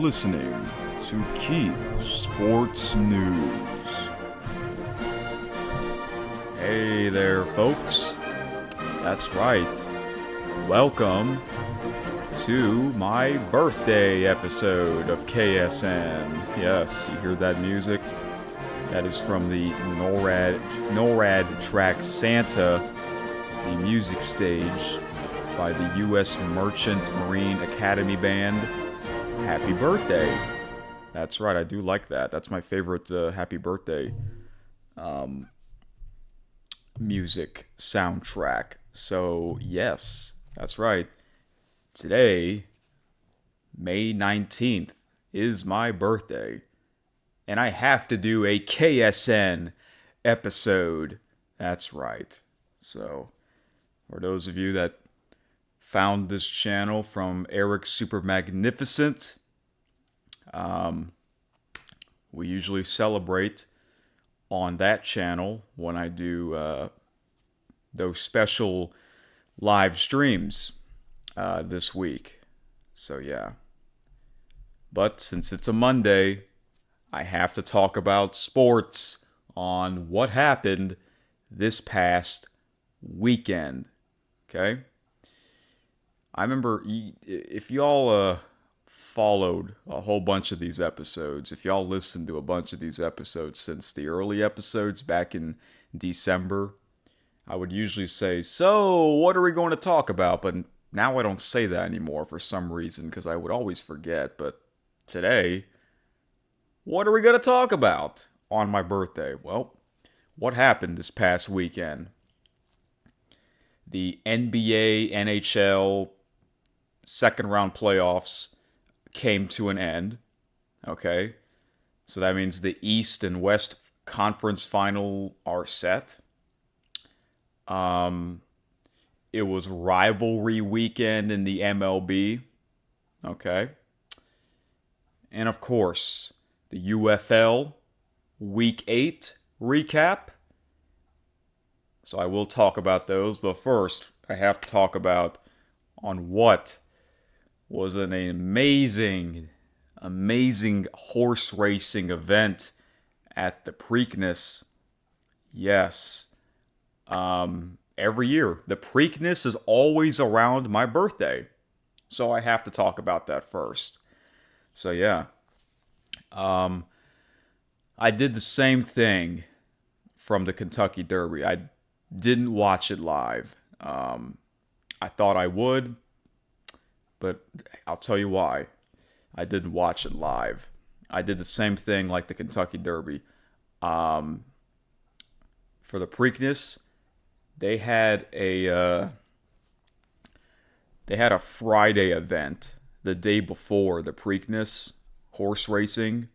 listening to Keith Sports News. Hey there, folks. That's right. Welcome to my birthday episode of KSN. Yes, you hear that music? That is from the NORAD track Santa, the music stage by the U.S. Merchant Marine Academy Band. Happy birthday. That's right, I do like that. That's my favorite happy birthday music soundtrack. So, yes, that's right. Today, May 19th, is my birthday. And I have to do a KSN episode. That's right. So, for those of you that found this channel from Eric Super Magnificent, we usually celebrate on that channel when I do those special live streams this week. So yeah. But since it's a Monday, I have to talk about sports on what happened this past weekend. Okay? I remember if y'all followed a whole bunch of these episodes, if y'all listened to a bunch of these episodes since the early episodes back in December, I would usually say, so what are we going to talk about? But now I don't say that anymore for some reason because I would always forget. But today, what are we going to talk about on my birthday? Well, what happened this past weekend? The NBA NHL second round playoffs came to an end. Okay. So that means the East and West Conference final are set. It was rivalry weekend in the MLB. Okay. And of course, the UFL Week 8 recap. So I will talk about those, but first I have to talk about on what was an amazing horse racing event at the Preakness. Yes. Every year. The Preakness is always around my birthday. So I have to talk about that first. So yeah. I did the same thing from the Kentucky Derby. I didn't watch it live. I thought I would, but I'll tell you why. I didn't watch it live. I did the same thing like the Kentucky Derby. For the Preakness, they had a Friday event the day before the Preakness horse racing,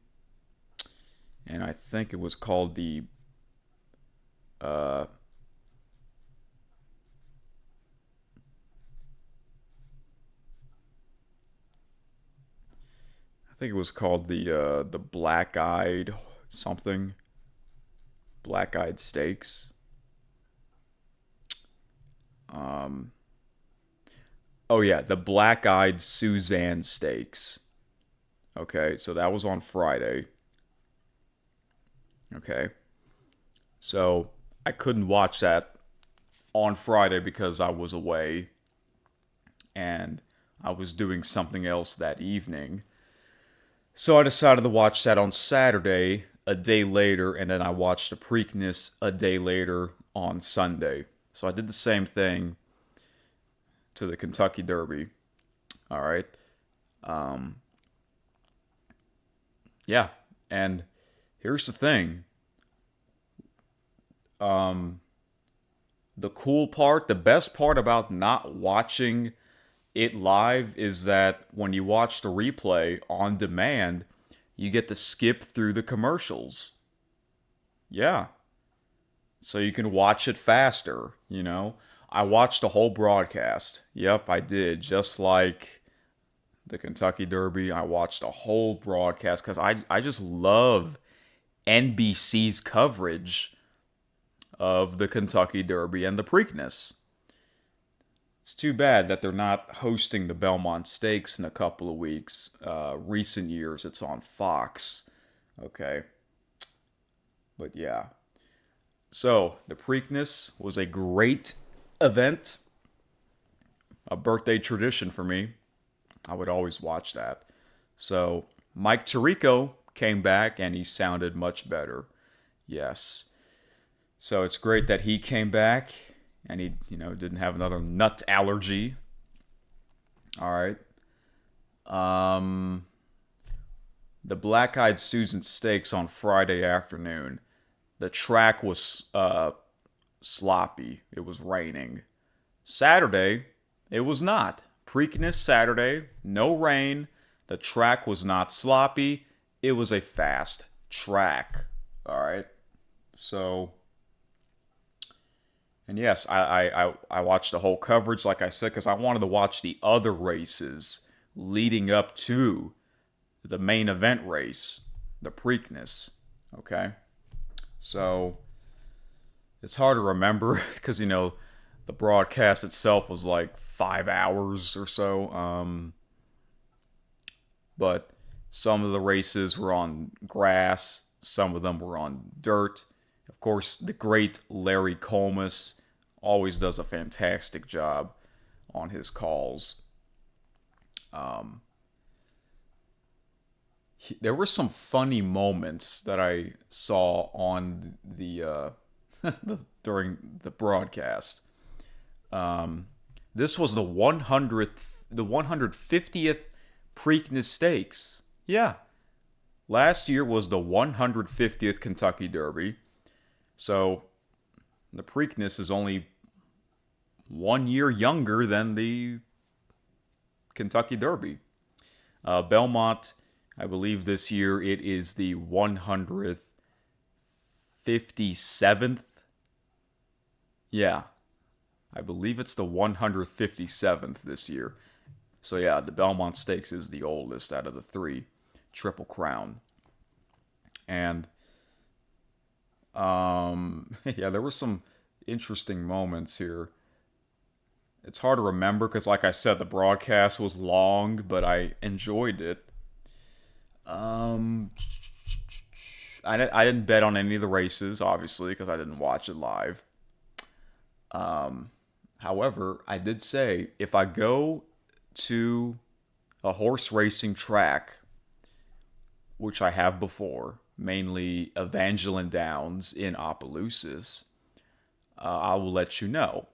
and I think it was called the the Black-Eyed something. Black-Eyed Stakes. Oh yeah, the Black-Eyed Suzanne Stakes. Okay, so that was on Friday. Okay. So I couldn't watch that on Friday because I was away and I was doing something else that evening. So I decided to watch that on Saturday, a day later, and then I watched the Preakness a day later on Sunday. So I did the same thing to the Kentucky Derby. All right. Yeah, and here's the thing. The cool part, the best part about not watching it live is that when you watch the replay on demand, you get to skip through the commercials. Yeah. So you can watch it faster, you know. I watched the whole broadcast. Yep, I did. Just like the Kentucky Derby, I watched the whole broadcast because I just love NBC's coverage of the Kentucky Derby and the Preakness. It's too bad that they're not hosting the Belmont Stakes in a couple of weeks. Recent years, it's on Fox. Okay. But yeah. So, the Preakness was a great event, a birthday tradition for me. I would always watch that. So, Mike Tirico came back and he sounded much better. Yes. So, it's great that he came back and he, didn't have another nut allergy. All right. The Black Eyed Susan Stakes on Friday afternoon. The track was sloppy. It was raining. Saturday, it was not. Preakness Saturday, no rain. The track was not sloppy. It was a fast track. All right. So, and yes, I watched the whole coverage, like I said, because I wanted to watch the other races leading up to the main event race, the Preakness. Okay. So it's hard to remember because, the broadcast itself was like 5 hours or so. But some of the races were on grass, some of them were on dirt. Of course, the great Larry Colmus always does a fantastic job on his calls. There were some funny moments that I saw on the during the broadcast. This was the 150th Preakness Stakes. Yeah, last year was the 150th Kentucky Derby. So the Preakness is only 1 year younger than the Kentucky Derby. Belmont, I believe this year it is the 157th. Yeah, I believe it's the 157th this year. So yeah, the Belmont Stakes is the oldest out of the three. Triple Crown. And yeah, there were some interesting moments here. It's hard to remember because, like I said, the broadcast was long, but I enjoyed it. I didn't bet on any of the races, obviously, because I didn't watch it live. However, I did say if I go to a horse racing track, which I have before, mainly Evangeline Downs in Opelousas, I will let you know.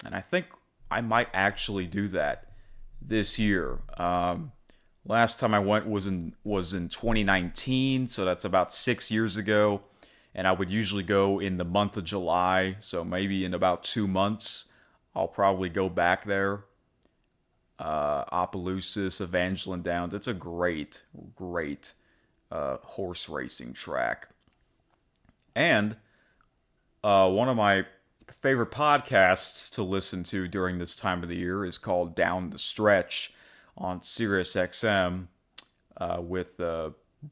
And I think I might actually do that this year. Last time I went was in 2019, so that's about 6 years ago. And I would usually go in the month of July, so maybe in about 2 months, I'll probably go back there. Opelousas, Evangeline Downs. It's a great horse racing track. And one of my favorite podcasts to listen to during this time of the year is called Down the Stretch on SiriusXM with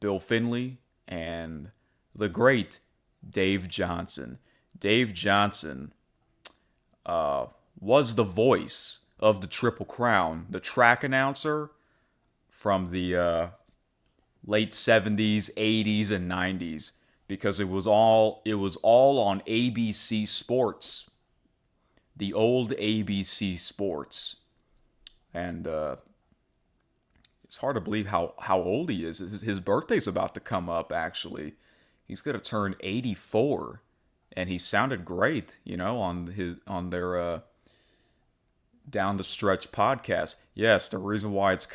Bill Finley and the great Dave Johnson. Dave Johnson was the voice of the Triple Crown, the track announcer from the late 70s, 80s, and 90s, because it was all on ABC Sports, the old ABC Sports, and it's hard to believe how old he is. His birthday's about to come up. Actually, he's gonna turn 84, and he sounded great, on their Down the Stretch podcast. Yes, the reason why it's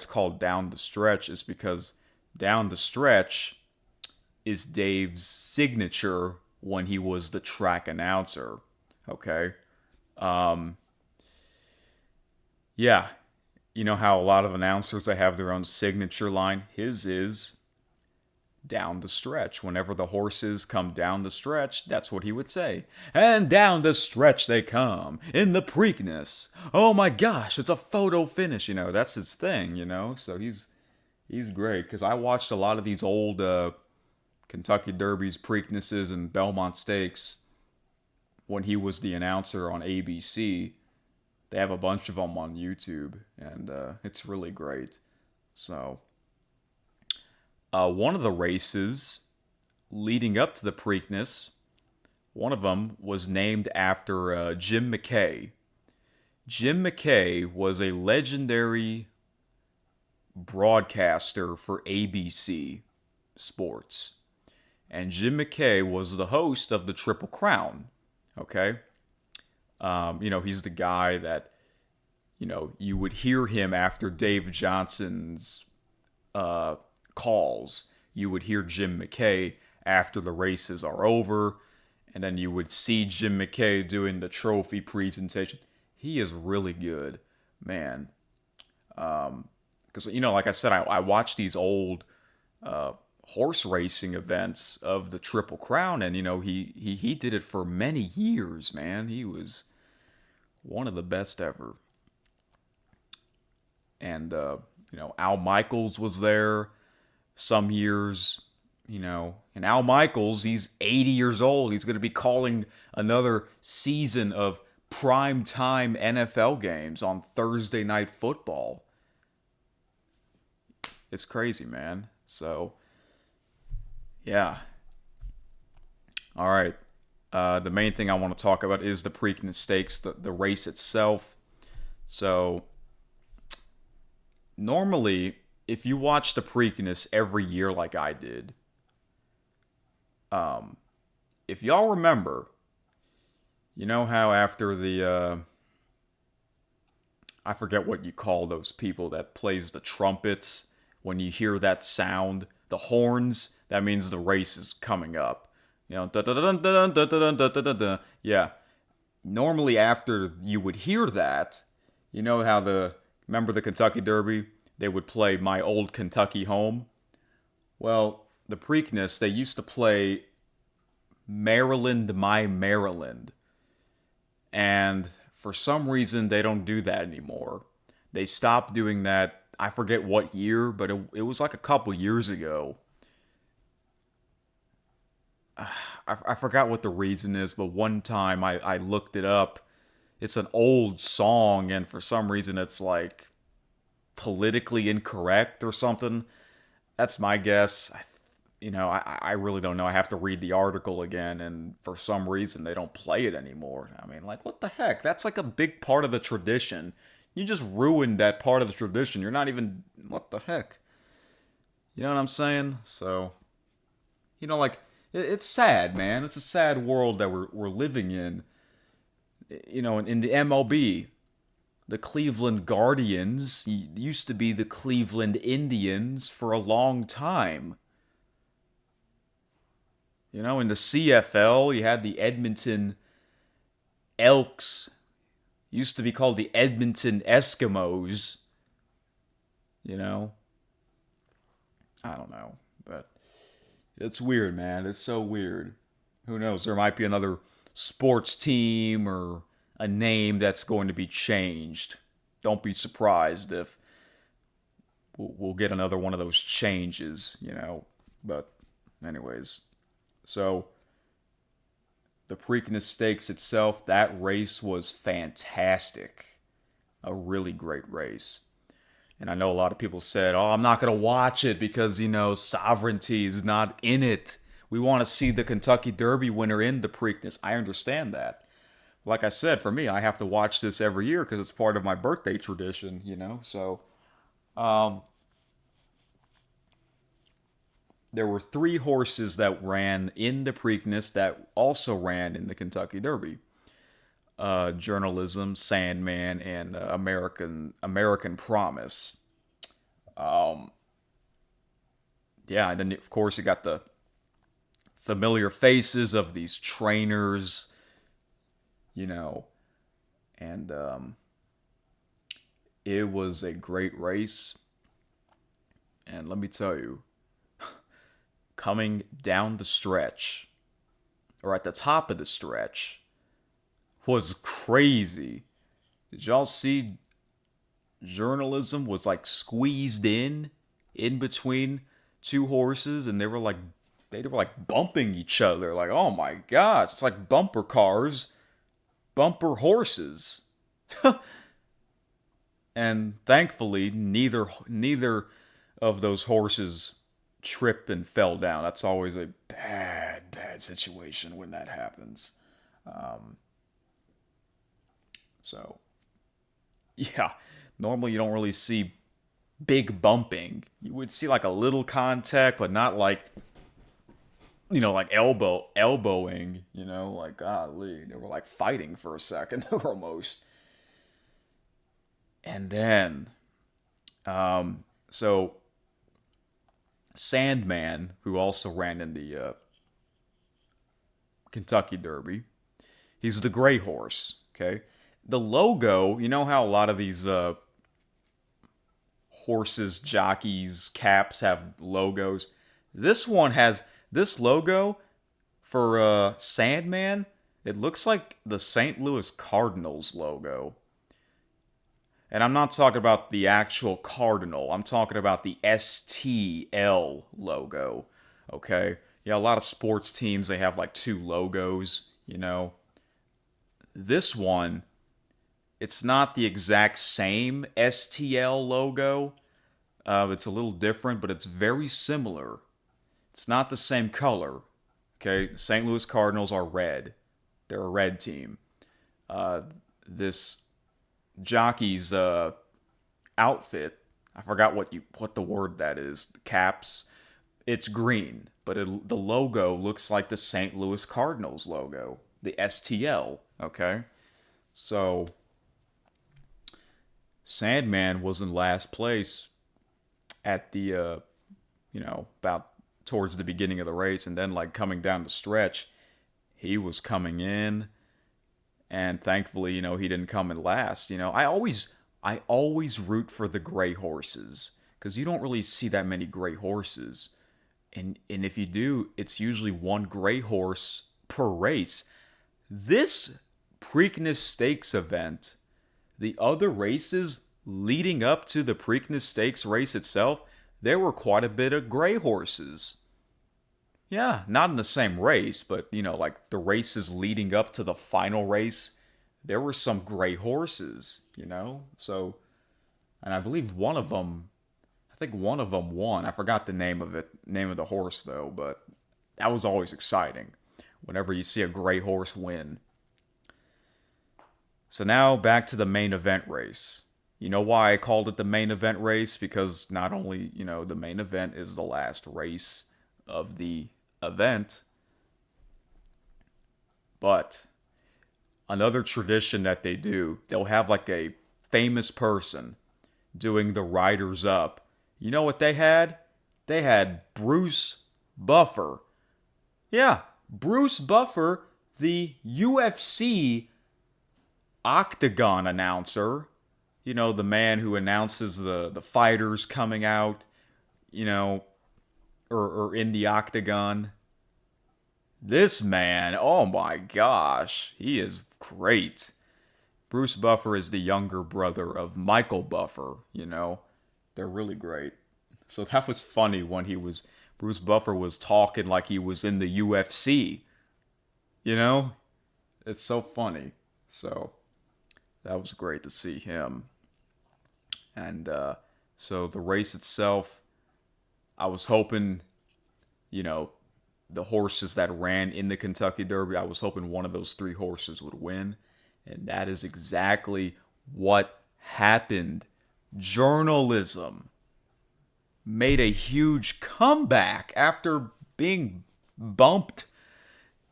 called Down the Stretch is because Down the Stretch is Dave's signature when he was the track announcer. Okay. Yeah. You know how a lot of announcers, they have their own signature line? His is down the stretch. Whenever the horses come down the stretch, that's what he would say. And down the stretch they come in the Preakness. Oh my gosh, it's a photo finish. That's his thing, So he's great because I watched a lot of these old Kentucky Derbies, Preaknesses, and Belmont Stakes when he was the announcer on ABC. They have a bunch of them on YouTube, and it's really great. So, one of the races leading up to the Preakness, one of them was named after Jim McKay. Jim McKay was a legendary broadcaster for ABC Sports. And Jim McKay was the host of the Triple Crown. Okay? He's the guy that, you would hear him after Dave Johnson's calls. You would hear Jim McKay after the races are over. And then you would see Jim McKay doing the trophy presentation. He is really good, man. Because, like I said, I watched these old horse racing events of the Triple Crown, and, he did it for many years, man. He was one of the best ever. And, Al Michaels was there some years. And Al Michaels, he's 80 years old. He's going to be calling another season of primetime NFL games on Thursday Night Football. It's crazy, man. So, yeah. All right. The main thing I want to talk about is the Preakness Stakes, the race itself. So, normally, if you watch the Preakness every year like I did, if y'all remember, you know how after the, I forget what you call those people that plays the trumpets, when you hear that sound, the horns, that means the race is coming up. Yeah. Normally after you would hear that, you know how remember the Kentucky Derby? They would play My Old Kentucky Home. Well, the Preakness, they used to play Maryland, My Maryland. And for some reason, they don't do that anymore. They stopped doing that. I forget what year, but it was like a couple years ago. I forgot what the reason is, but one time I looked it up. It's an old song, and for some reason it's like politically incorrect or something. That's my guess. I really don't know. I have to read the article again, and for some reason they don't play it anymore. I mean, like, what the heck? That's like a big part of the tradition. You just ruined that part of the tradition. You're not even... What the heck? You know what I'm saying? So, it's sad, man. It's a sad world that we're living in. In the MLB, the Cleveland Guardians used to be the Cleveland Indians for a long time. In the CFL, you had the Edmonton Elks. Used to be called the Edmonton Eskimos. I don't know. But it's weird, man. It's so weird. Who knows? There might be another sports team or a name that's going to be changed. Don't be surprised if we'll get another one of those changes, But anyways, so the Preakness Stakes itself, that race was fantastic. A really great race. And I know a lot of people said, I'm not going to watch it because, sovereignty is not in it. We want to see the Kentucky Derby winner in the Preakness. I understand that. Like I said, for me, I have to watch this every year because it's part of my birthday tradition, So, there were 3 horses that ran in the Preakness that also ran in the Kentucky Derby. Journalism, Sandman, and American Promise. Yeah, and then of course you got the familiar faces of these trainers, and it was a great race. And let me tell you, coming down the stretch, or at the top of the stretch, was crazy. Did y'all see journalism was like squeezed in between 2 horses, and they were like they were like bumping each other. Like, oh my gosh, it's like bumper cars, bumper horses. And thankfully, neither of those horses tripped and fell down. That's always a bad situation when that happens. Um, so yeah, normally you don't really see big bumping. You would see like a little contact, but not like like elbowing. Like golly, they were like fighting for a second almost. And then, so Sandman, who also ran in the Kentucky Derby, he's the gray horse. Okay, the logo. You know how a lot of these horses, jockeys, caps have logos. This one has this logo for Sandman. It looks like the St. Louis Cardinals logo. And I'm not talking about the actual Cardinal. I'm talking about the STL logo. Okay? Yeah, a lot of sports teams, they have like two logos. This one, it's not the exact same STL logo. It's a little different, but it's very similar. It's not the same color. Okay? St. Louis Cardinals are red. They're a red team. This jockey's outfit, I forgot what the word that is. Caps, it's green, but the logo looks like the St. Louis Cardinals logo, the STL. Okay, so Sandman was in last place at the about towards the beginning of the race, and then like coming down the stretch, he was coming in. And thankfully, he didn't come in last. I always root for the gray horses because you don't really see that many gray horses. And if you do, it's usually one gray horse per race. This Preakness Stakes event, the other races leading up to the Preakness Stakes race itself, there were quite a bit of gray horses. Yeah, not in the same race, but like the races leading up to the final race, there were some gray horses. So, and I believe I think one of them won. I forgot the name of the horse though, but that was always exciting whenever you see a gray horse win. So now back to the main event race. You know why I called it the main event race? Because not only, the main event is the last race of the event, but another tradition that they do, they'll have like a famous person doing the riders up. You know what they had? They had Bruce Buffer. Yeah, Bruce Buffer, the UFC Octagon announcer. The man who announces the fighters coming out, or in the octagon. This man, oh my gosh, he is great. Bruce Buffer is the younger brother of Michael Buffer, They're really great. So that was funny when Bruce Buffer was talking like he was in the UFC. It's so funny. So that was great to see him. And so the race itself, I was hoping, the horses that ran in the Kentucky Derby, I was hoping one of those three horses would win. And that is exactly what happened. Journalism made a huge comeback after being bumped.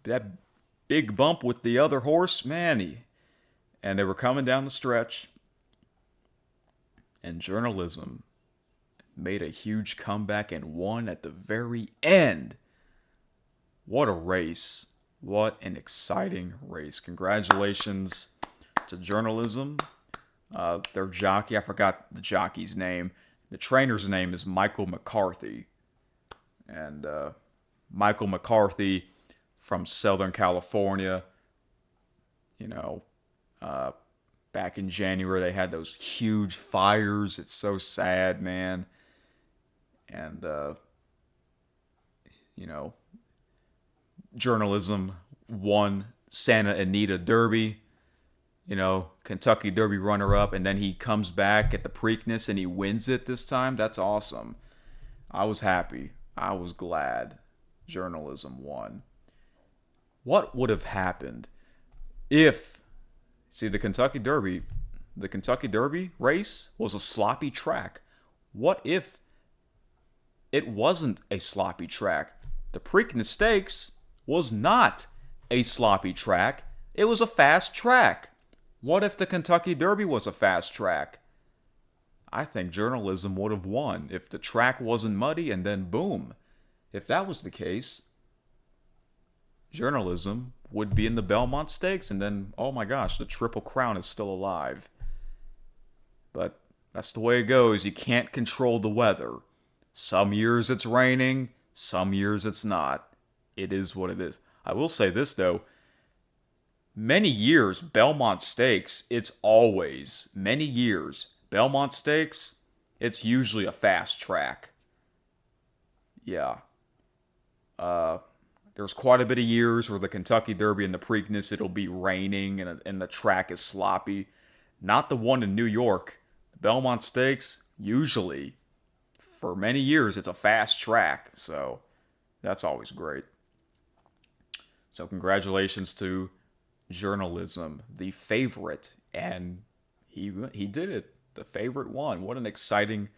That big bump with the other horse, man. And they were coming down the stretch. And journalism made a huge comeback and won at the very end. What a race. What an exciting race. Congratulations to journalism. Their jockey, I forgot the jockey's name. The trainer's name is Michael McCarthy. And Michael McCarthy from Southern California, back in January, they had those huge fires. It's so sad, man. And, journalism won Santa Anita Derby, Kentucky Derby runner-up, and then he comes back at the Preakness and he wins it this time. That's awesome. I was happy. I was glad journalism won. What would have happened if, see, the Kentucky Derby race was a sloppy track? What if it wasn't a sloppy track? The Preakness Stakes was not a sloppy track. It was a fast track. What if the Kentucky Derby was a fast track? I think journalism would have won if the track wasn't muddy, and then boom. If that was the case, journalism would be in the Belmont Stakes, and then, oh my gosh, the Triple Crown is still alive. But that's the way it goes. You can't control the weather. Some years it's raining, some years it's not. It is what it is. I will say this, though. Many years, Belmont Stakes, it's always, many years, Belmont Stakes, it's usually a fast track. Yeah. There's quite a bit of years where the Kentucky Derby and the Preakness, it'll be raining and the track is sloppy. Not the one in New York. The Belmont Stakes, usually, for many years, it's a fast track. So, that's always great. So, congratulations to journalism, the favorite. And he did it. The favorite won. What an exciting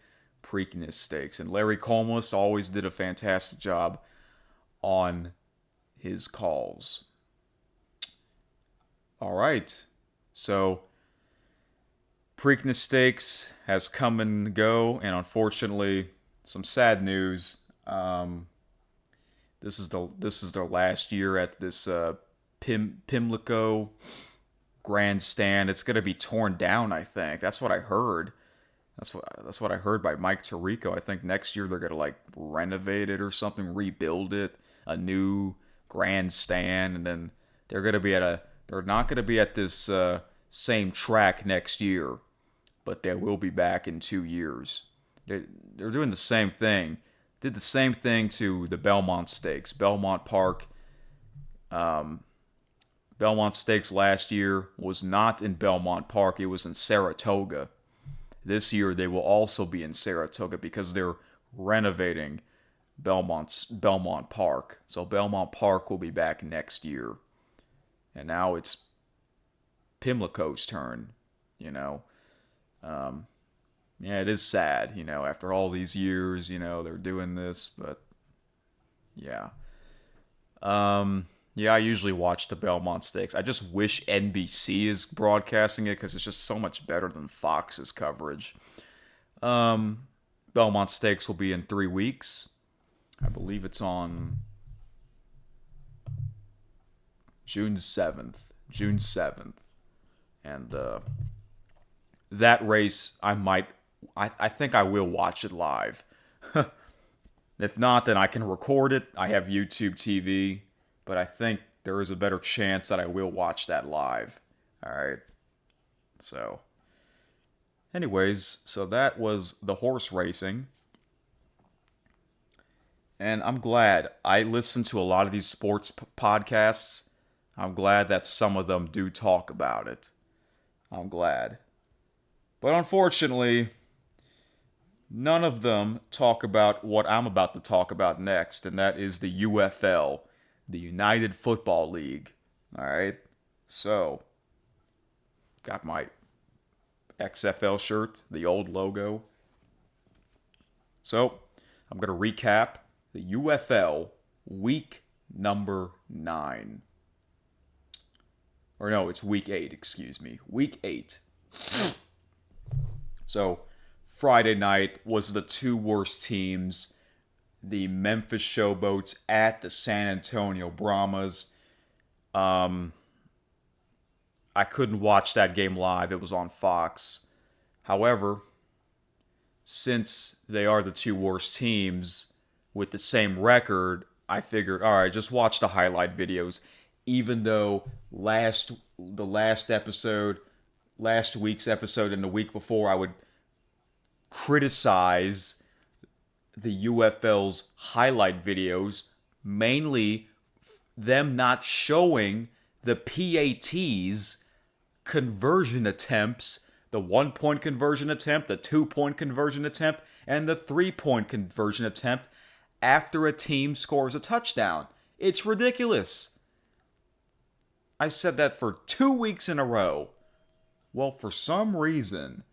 Preakness Stakes. And Larry Colmus always did a fantastic job on his calls. All right. So, Preakness Stakes has come and go, and unfortunately, some sad news. This is their last year at this Pimlico grandstand. It's going to be torn down, I think. That's what I heard. That's what I heard by Mike Tirico. I think next year they're going to renovate it or something, rebuild it, a new grandstand, and then they're not going to be at this same track next year, but they will be back in 2 years. They're doing the same thing. Did the same thing to the Belmont Stakes. Belmont Park. Belmont Stakes last year was not in Belmont Park. It was in Saratoga. This year they will also be in Saratoga because they're renovating Belmont Park. So Belmont Park will be back next year. And now it's Pimlico's turn, Yeah, it is sad, after all these years, they're doing this, but yeah. Yeah, I usually watch the Belmont Stakes. I just wish NBC is broadcasting it because it's just so much better than Fox's coverage. Belmont Stakes will be in 3 weeks. I believe it's on June 7th. June 7th. And that race, I think I will watch it live. If not, then I can record it. I have YouTube TV. But I think there is a better chance that I will watch that live. Alright. So, anyways, so that was the horse racing. And I'm glad. I listen to a lot of these sports podcasts. I'm glad that some of them do talk about it. I'm glad. But unfortunately, none of them talk about what I'm about to talk about next, and that is the UFL, the United Football League. Alright? So, got my XFL shirt, the old logo. So, I'm going to recap the UFL week number 9. Or no, it's week 8, excuse me. Week 8. So, Friday night was the 2 worst teams. The Memphis Showboats at the San Antonio Brahmas. I couldn't watch that game live. It was on Fox. However, since they are the 2 worst teams with the same record, I figured, all right, just watch the highlight videos. Even though last week's episode and the week before, I would criticize the UFL's highlight videos, mainly them not showing the PATs conversion attempts, the 1-point conversion attempt, the 2-point conversion attempt, and the 3-point conversion attempt after a team scores a touchdown. It's ridiculous. I said that for 2 weeks in a row. Well, for some reason,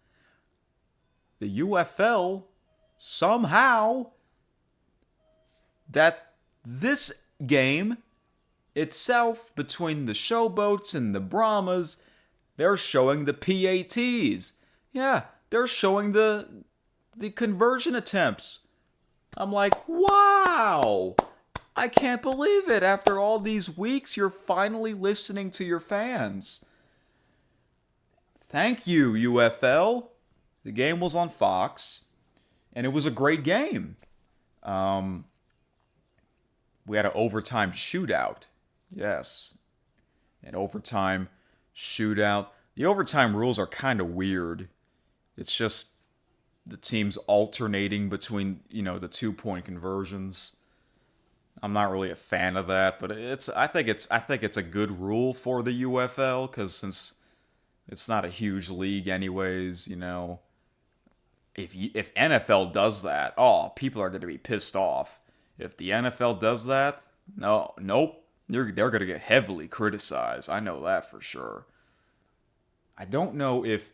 the UFL somehow that this game itself between the Showboats and the Brahmas, they're showing the PATs. Yeah, they're showing the conversion attempts. I'm like, wow! I can't believe it. After all these weeks, you're finally listening to your fans. Thank you, UFL. The game was on Fox, and it was a great game. We had an overtime shootout. Yes. An overtime shootout. The overtime rules are kind of weird. It's just the teams alternating between, the 2-point conversions. I'm not really a fan of that, but I think it's a good rule for the UFL because since it's not a huge league anyways, if NFL does that, people are going to be pissed off. If the NFL does that, nope, they're going to get heavily criticized. I know that for sure. I don't know if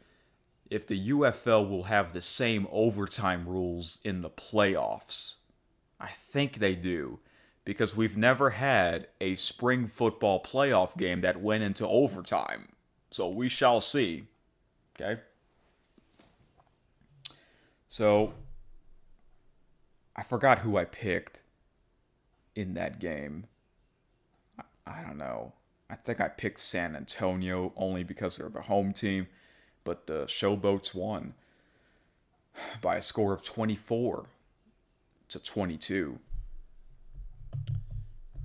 the UFL will have the same overtime rules in the playoffs. I think they do, because we've never had a spring football playoff game that went into overtime. So we shall see. Okay? So, I forgot who I picked in that game. I don't know. I think I picked San Antonio only because they're the home team, but the Showboats won by a score of 24-22.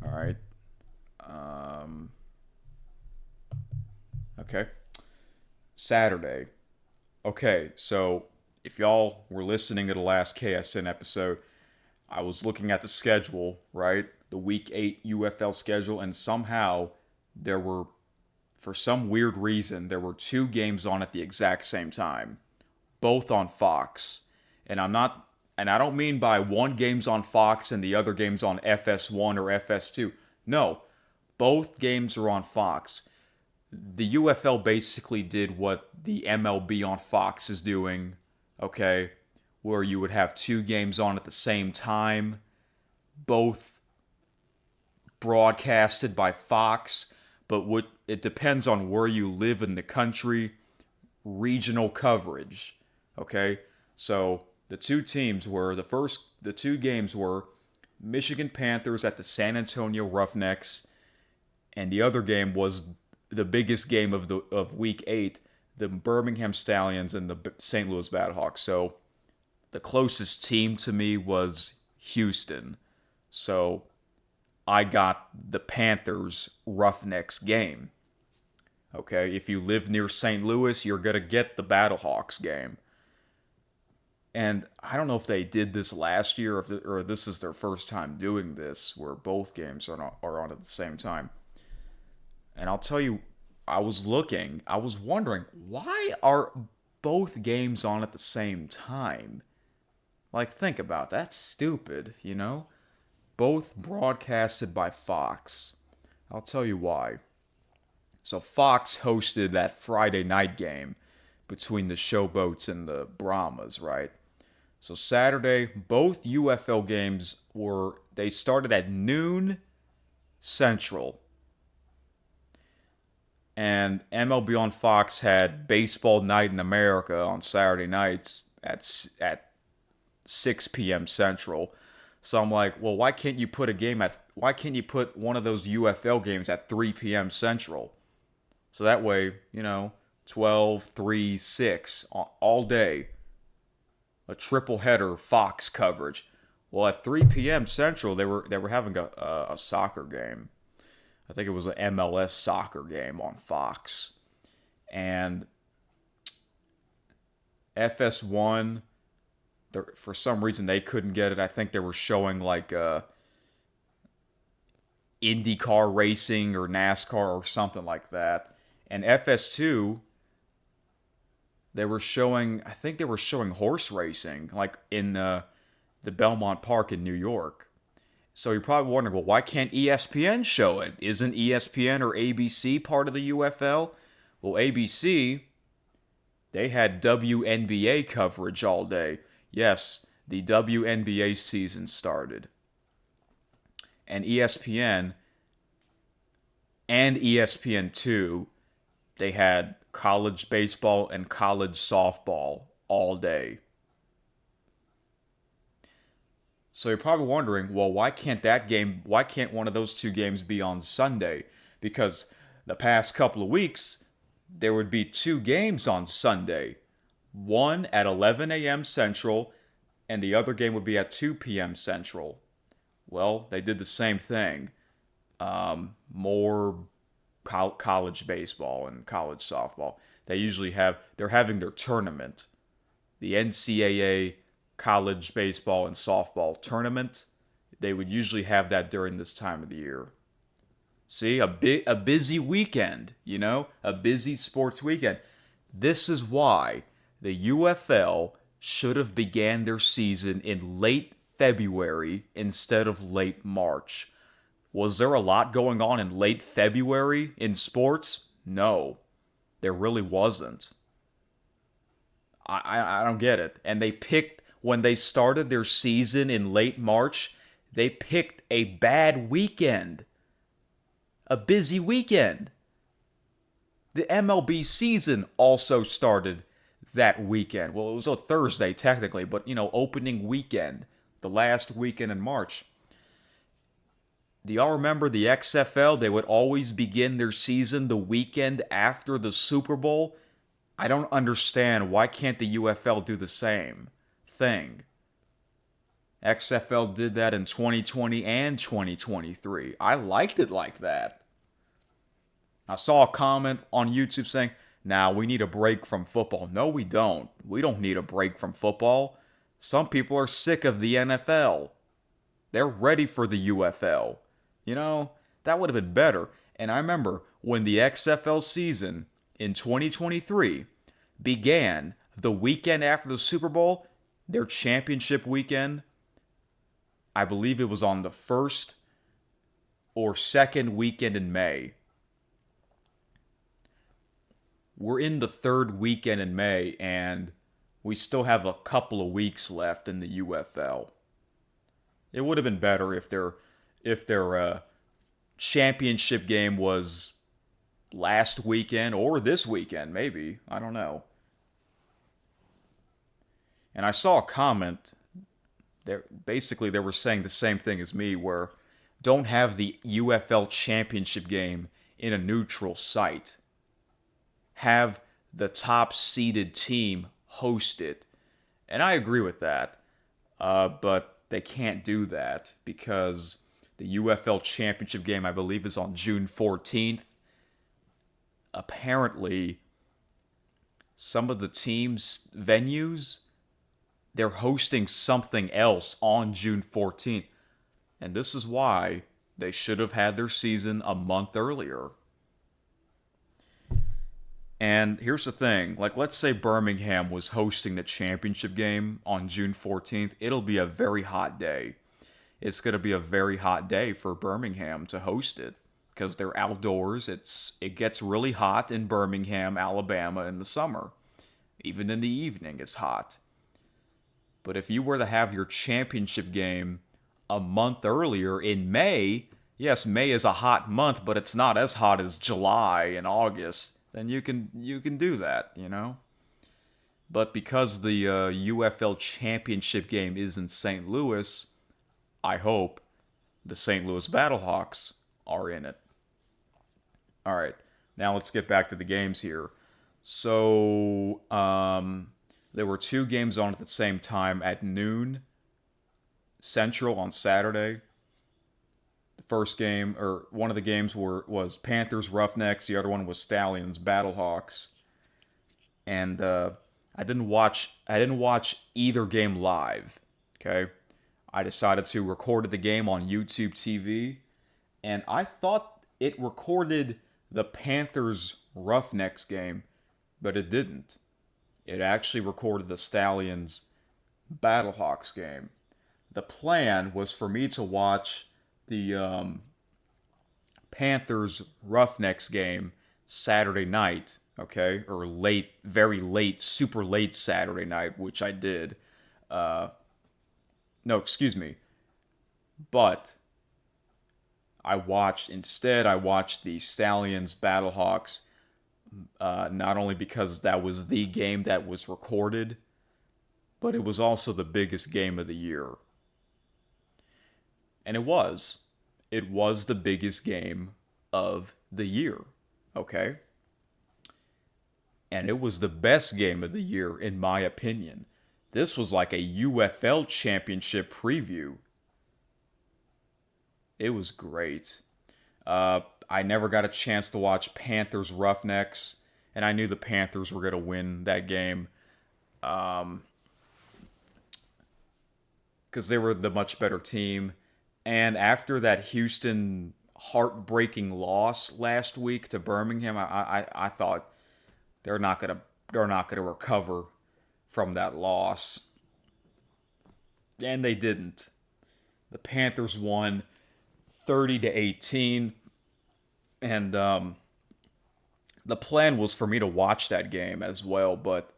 All right. Okay. Saturday. Okay, so if y'all were listening to the last KSN episode, I was looking at the schedule, right? The Week 8 UFL schedule, and somehow for some weird reason, there were 2 games on at the exact same time, both on Fox. And I don't mean by one game's on Fox and the other game's on FS1 or FS2. No, both games are on Fox. The UFL basically did what the MLB on Fox is doing, okay? Where you would have 2 games on at the same time, both broadcasted by Fox, but it depends on where you live in the country, regional coverage, okay? So the 2 games were Michigan Panthers at the San Antonio Roughnecks, and the other game was the biggest game of Week 8, the Birmingham Stallions and the St. Louis Battlehawks. So the closest team to me was Houston. So I got the Panthers Roughnecks game. Okay, if you live near St. Louis, you're going to get the Battlehawks game. And I don't know if they did this last year or this is their first time doing this, where both games are on at the same time. And I'll tell you, I was wondering, why are both games on at the same time? Like, think about that. That's stupid, Both broadcasted by Fox. I'll tell you why. So Fox hosted that Friday night game between the Showboats and the Brahmas, right? So Saturday, both UFL games they started at noon Central. And MLB on Fox had Baseball Night in America on Saturday nights at 6 p.m. Central. So I'm like, well, why can't you put one of those UFL games at 3 p.m. Central? So that way, 12, 3, 6 all day. A triple header Fox coverage. Well, at 3 p.m. Central, they were having a soccer game. I think it was an MLS soccer game on Fox. And FS1, for some reason they couldn't get it. I think they were showing like IndyCar racing or NASCAR or something like that. And FS2, I think they were showing horse racing, like in the Belmont Park in New York. So you're probably wondering, well, why can't ESPN show it? Isn't ESPN or ABC part of the UFL? Well, ABC, they had WNBA coverage all day. Yes, the WNBA season started. And ESPN and ESPN2, they had college baseball and college softball all day. So you're probably wondering, well, why can't one of those two games be on Sunday? Because the past couple of weeks, there would be two games on Sunday. One at 11 a.m. Central, and the other game would be at 2 p.m. Central. Well, they did the same thing. More college baseball and college softball. They're having their tournament. The NCAA college baseball and softball tournament. They would usually have that during this time of the year. See, a busy weekend, a busy sports weekend. This is why the UFL should have began their season in late February instead of late March. Was there a lot going on in late February in sports? No, there really wasn't. I don't get it. And when they started their season in late March, they picked a bad weekend. A busy weekend. The MLB season also started that weekend. Well, it was a Thursday technically, but opening weekend, the last weekend in March. Do y'all remember the XFL? They would always begin their season the weekend after the Super Bowl. I don't understand, why can't the UFL do the same thing? XFL did that in 2020 and 2023. I liked it like that. I saw a comment on YouTube saying, "Now we need a break from football." No, we don't. We don't need a break from football. Some people are sick of the NFL. They're ready for the UFL. That would have been better. And I remember when the XFL season in 2023 began the weekend after the Super Bowl, their championship weekend, I believe it was on the first or second weekend in May. We're in the third weekend in May, and we still have a couple of weeks left in the UFL. It would have been better if their championship game was last weekend or this weekend, maybe. I don't know. And I saw a comment there. Basically, they were saying the same thing as me, where don't have the UFL championship game in a neutral site. Have the top seeded team host it. And I agree with that. But they can't do that because the UFL championship game, I believe, is on June 14th. Apparently, some of the teams' venues, they're hosting something else on June 14th. And this is why they should have had their season a month earlier. And here's the thing, let's say Birmingham was hosting the championship game on June 14th. It'll be a very hot day. It's going to be a very hot day for Birmingham to host it because they're outdoors. It gets really hot in Birmingham, Alabama in the summer. Even in the evening, it's hot. But if you were to have your championship game a month earlier in May, yes, May is a hot month, but it's not as hot as July and August. Then you can do that, But because the UFL championship game is in St. Louis, I hope the St. Louis Battlehawks are in it. All right, now let's get back to the games here. So there were two games on at the same time at noon Central on Saturday. The first game, or one of the games, was Panthers Roughnecks. The other one was Stallions Battlehawks. And I didn't watch either game live. Okay, I decided to record the game on YouTube TV, and I thought it recorded the Panthers Roughnecks game, but it didn't. It actually recorded the Stallions Battlehawks game. The plan was for me to watch the Panthers Roughnecks game Saturday night, okay, or late, very late, super late Saturday night, which I did. No, excuse me, but I watched the Stallions Battlehawks. Not only because that was the game that was recorded, but it was also the biggest game of the year. And it was. It was the biggest game of the year. Okay? And it was the best game of the year, in my opinion. This was like a UFL championship preview. It was great. I never got a chance to watch Panthers Roughnecks, and I knew the Panthers were going to win that game because they were the much better team. And after that Houston heartbreaking loss last week to Birmingham, I thought they're not gonna recover from that loss, and they didn't. The Panthers won 30-18, and the plan was for me to watch that game as well, but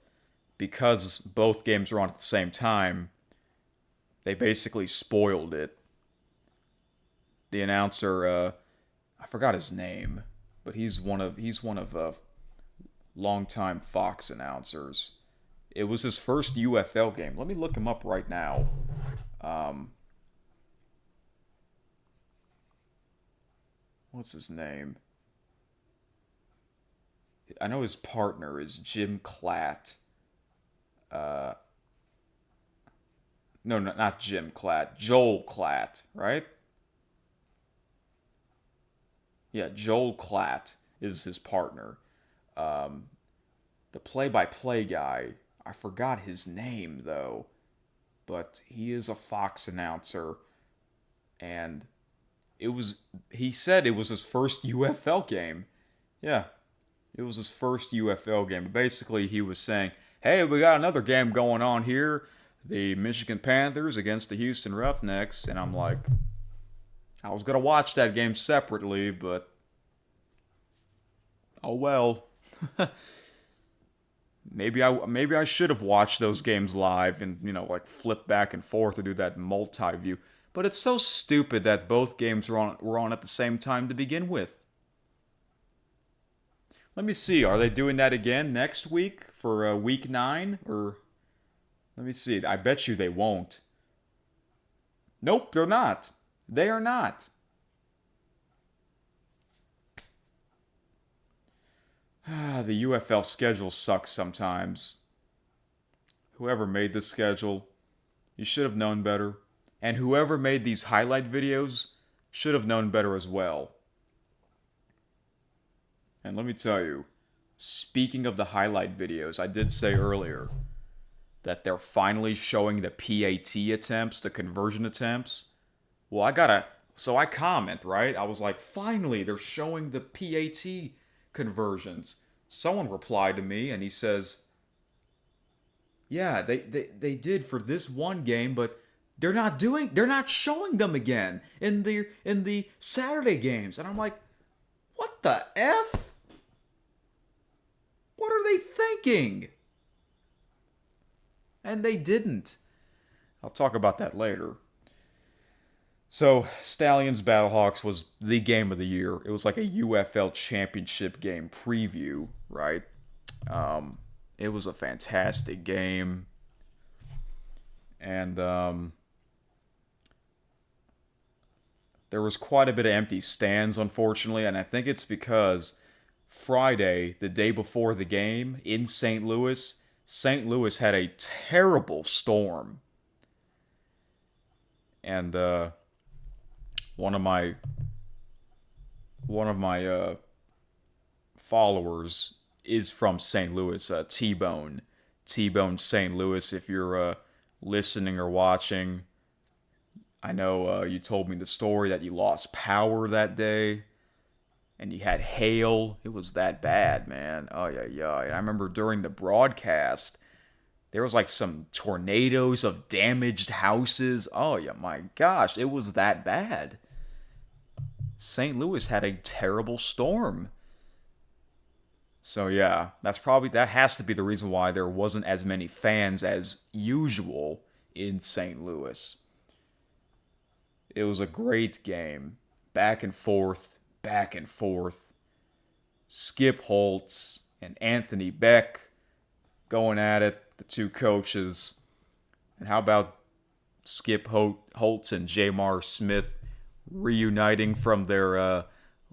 because both games were on at the same time, they basically spoiled it. The announcer, I forgot his name, but he's one of longtime Fox announcers. It was his first UFL game. Let me look him up right now. What's his name? I know his partner is Jim Klatt. No, not Jim Klatt. Joel Klatt, right? Yeah, Joel Klatt is his partner. The play-by-play guy, I forgot his name though, but he is a Fox announcer, and he said it was his first UFL game. Yeah, it was his first UFL game. Basically, he was saying, hey, we got another game going on here. The Michigan Panthers against the Houston Roughnecks. And I'm like, I was going to watch that game separately, but oh well. Maybe I should have watched those games live and, like flip back and forth or do that multi-view. But it's so stupid that both games were on at the same time to begin with. Let me see. Are they doing that again next week for week 9? Or let me see. I bet you they won't. Nope, they're not. They are not. The UFL schedule sucks sometimes. Whoever made this schedule, you should have known better. And whoever made these highlight videos should have known better as well. And let me tell you, speaking of the highlight videos, I did say earlier that they're finally showing the PAT attempts, the conversion attempts. Well, so I comment, right? I was like, finally, they're showing the PAT conversions. Someone replied to me and he says, yeah, they did for this one game, but they're not showing them again in the Saturday games. And I'm like, what the F? What are they thinking? And they didn't. I'll talk about that later. So, Stallions Battlehawks was the game of the year. It was like a UFL championship game preview, right? It was a fantastic game. And there was quite a bit of empty stands, unfortunately. And I think it's because Friday, the day before the game, in St. Louis had a terrible storm. And one of my followers is from St. Louis, T-Bone St. Louis. If you're listening or watching, I know you told me the story that you lost power that day and you had hail. It was that bad, man. Oh, yeah, yeah. And I remember during the broadcast, there was like some tornadoes of damaged houses. Oh, yeah, my gosh. It was that bad. St. Louis had a terrible storm. So yeah, that has to be the reason why there wasn't as many fans as usual in St. Louis. It was a great game. Back and forth, back and forth. Skip Holtz and Anthony Beck going at it, the two coaches. And how about Skip Holtz and Jamar Smith reuniting from their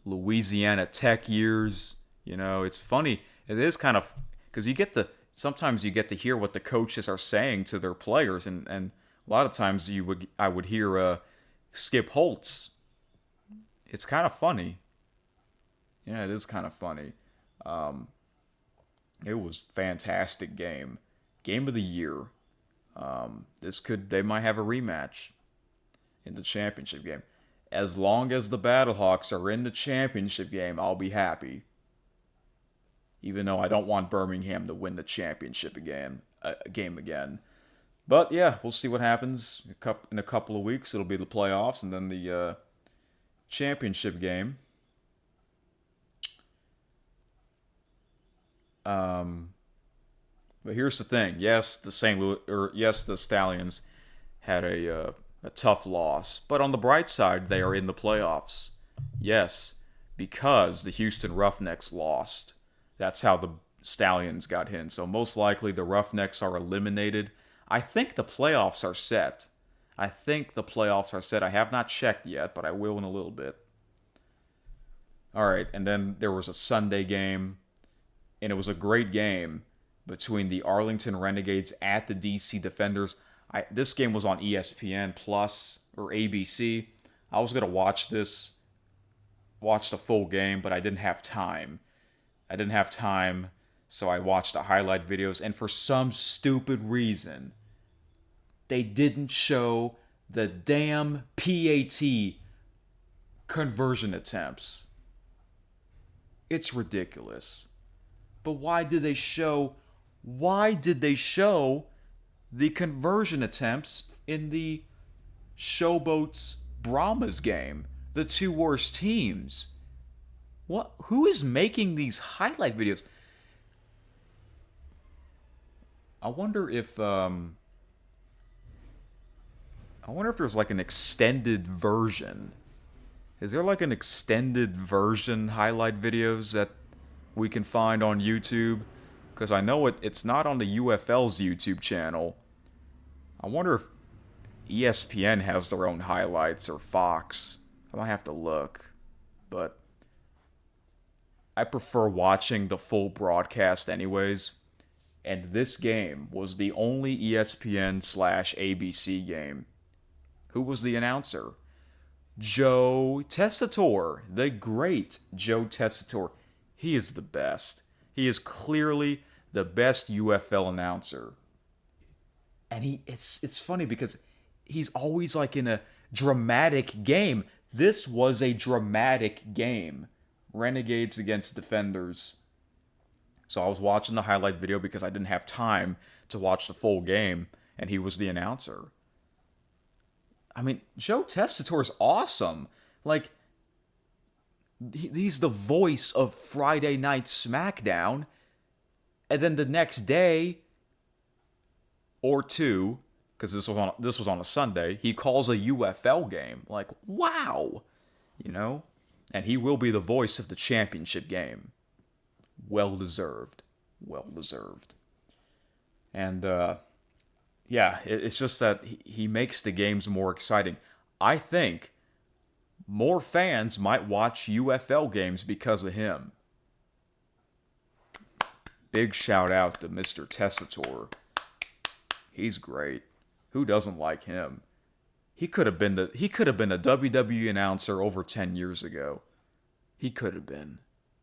Louisiana Tech years? You know, it's funny. It is kind of because sometimes you get to hear what the coaches are saying to their players, and a lot of times I would hear Skip Holtz. It's kind of funny. Yeah, it is kind of funny. It was fantastic game of the year. They might have a rematch in the championship game. As long as the Battlehawks are in the championship game, I'll be happy. Even though I don't want Birmingham to win the championship game again. But yeah, we'll see what happens in a couple of weeks. It'll be the playoffs and then the championship game. But here's the thing. Yes, the Stallions had a tough loss, but on the bright side, they are in the playoffs. Yes, because the Houston Roughnecks lost. That's how the Stallions got in. So most likely the Roughnecks are eliminated. I think the playoffs are set. I have not checked yet, but I will in a little bit. All right, and then there was a Sunday game, and it was a great game between the Arlington Renegades at the DC Defenders. This game was on ESPN Plus or ABC. I was going to watch the full game, but I didn't have time. So I watched the highlight videos, and for some stupid reason, they didn't show the damn PAT conversion attempts. It's ridiculous. But why did they show the conversion attempts in the Showboats Brahmas game? The two worst teams. Who is making these highlight videos? I wonder if there's like an extended version. Is there like an extended version highlight videos that we can find on YouTube? Because I know it's not on the UFL's YouTube channel. I wonder if ESPN has their own highlights or Fox. I might have to look. But I prefer watching the full broadcast anyways. And this game was the only ESPN/ABC game. Who was the announcer? Joe Tessitore, the great Joe Tessitore. He is the best. He is clearly the best UFL announcer. And it's funny because he's always like in a dramatic game. This was a dramatic game. Renegades against Defenders. So I was watching the highlight video because I didn't have time to watch the full game, and he was the announcer. I mean, Joe Tessitore is awesome. Like, he's the voice of Friday Night SmackDown, and then the next day or two, because this was on a Sunday, he calls a UFL game. Like, wow, you know. And he will be the voice of the championship game. Well deserved. And yeah, it's just that he makes the games more exciting. I think more fans might watch UFL games because of him. Big shout out to Mr. Tessitore. He's great. Who doesn't like him? He could have been a WWE announcer over 10 years ago. He could have been.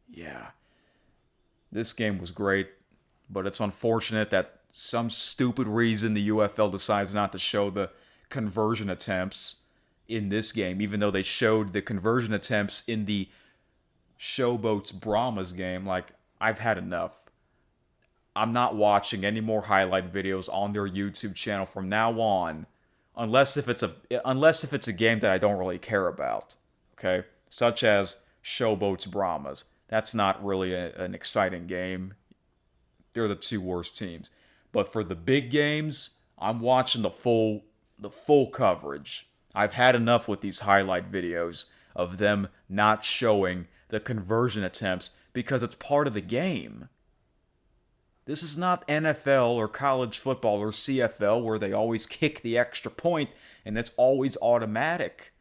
Yeah. This game was great, but it's unfortunate that some stupid reason the UFL decides not to show the conversion attempts in this game, even though they showed the conversion attempts in the Showboats Brahmas game. Like, I've had enough. I'm not watching any more highlight videos on their YouTube channel from now on, unless if it's a game that I don't really care about. Okay, such as Showboats Brahmas. That's not really an exciting game. They're the two worst teams. But for the big games, I'm watching the full coverage. I've had enough with these highlight videos of them not showing the conversion attempts because it's part of the game. This is not NFL or college football or CFL where they always kick the extra point and it's always automatic.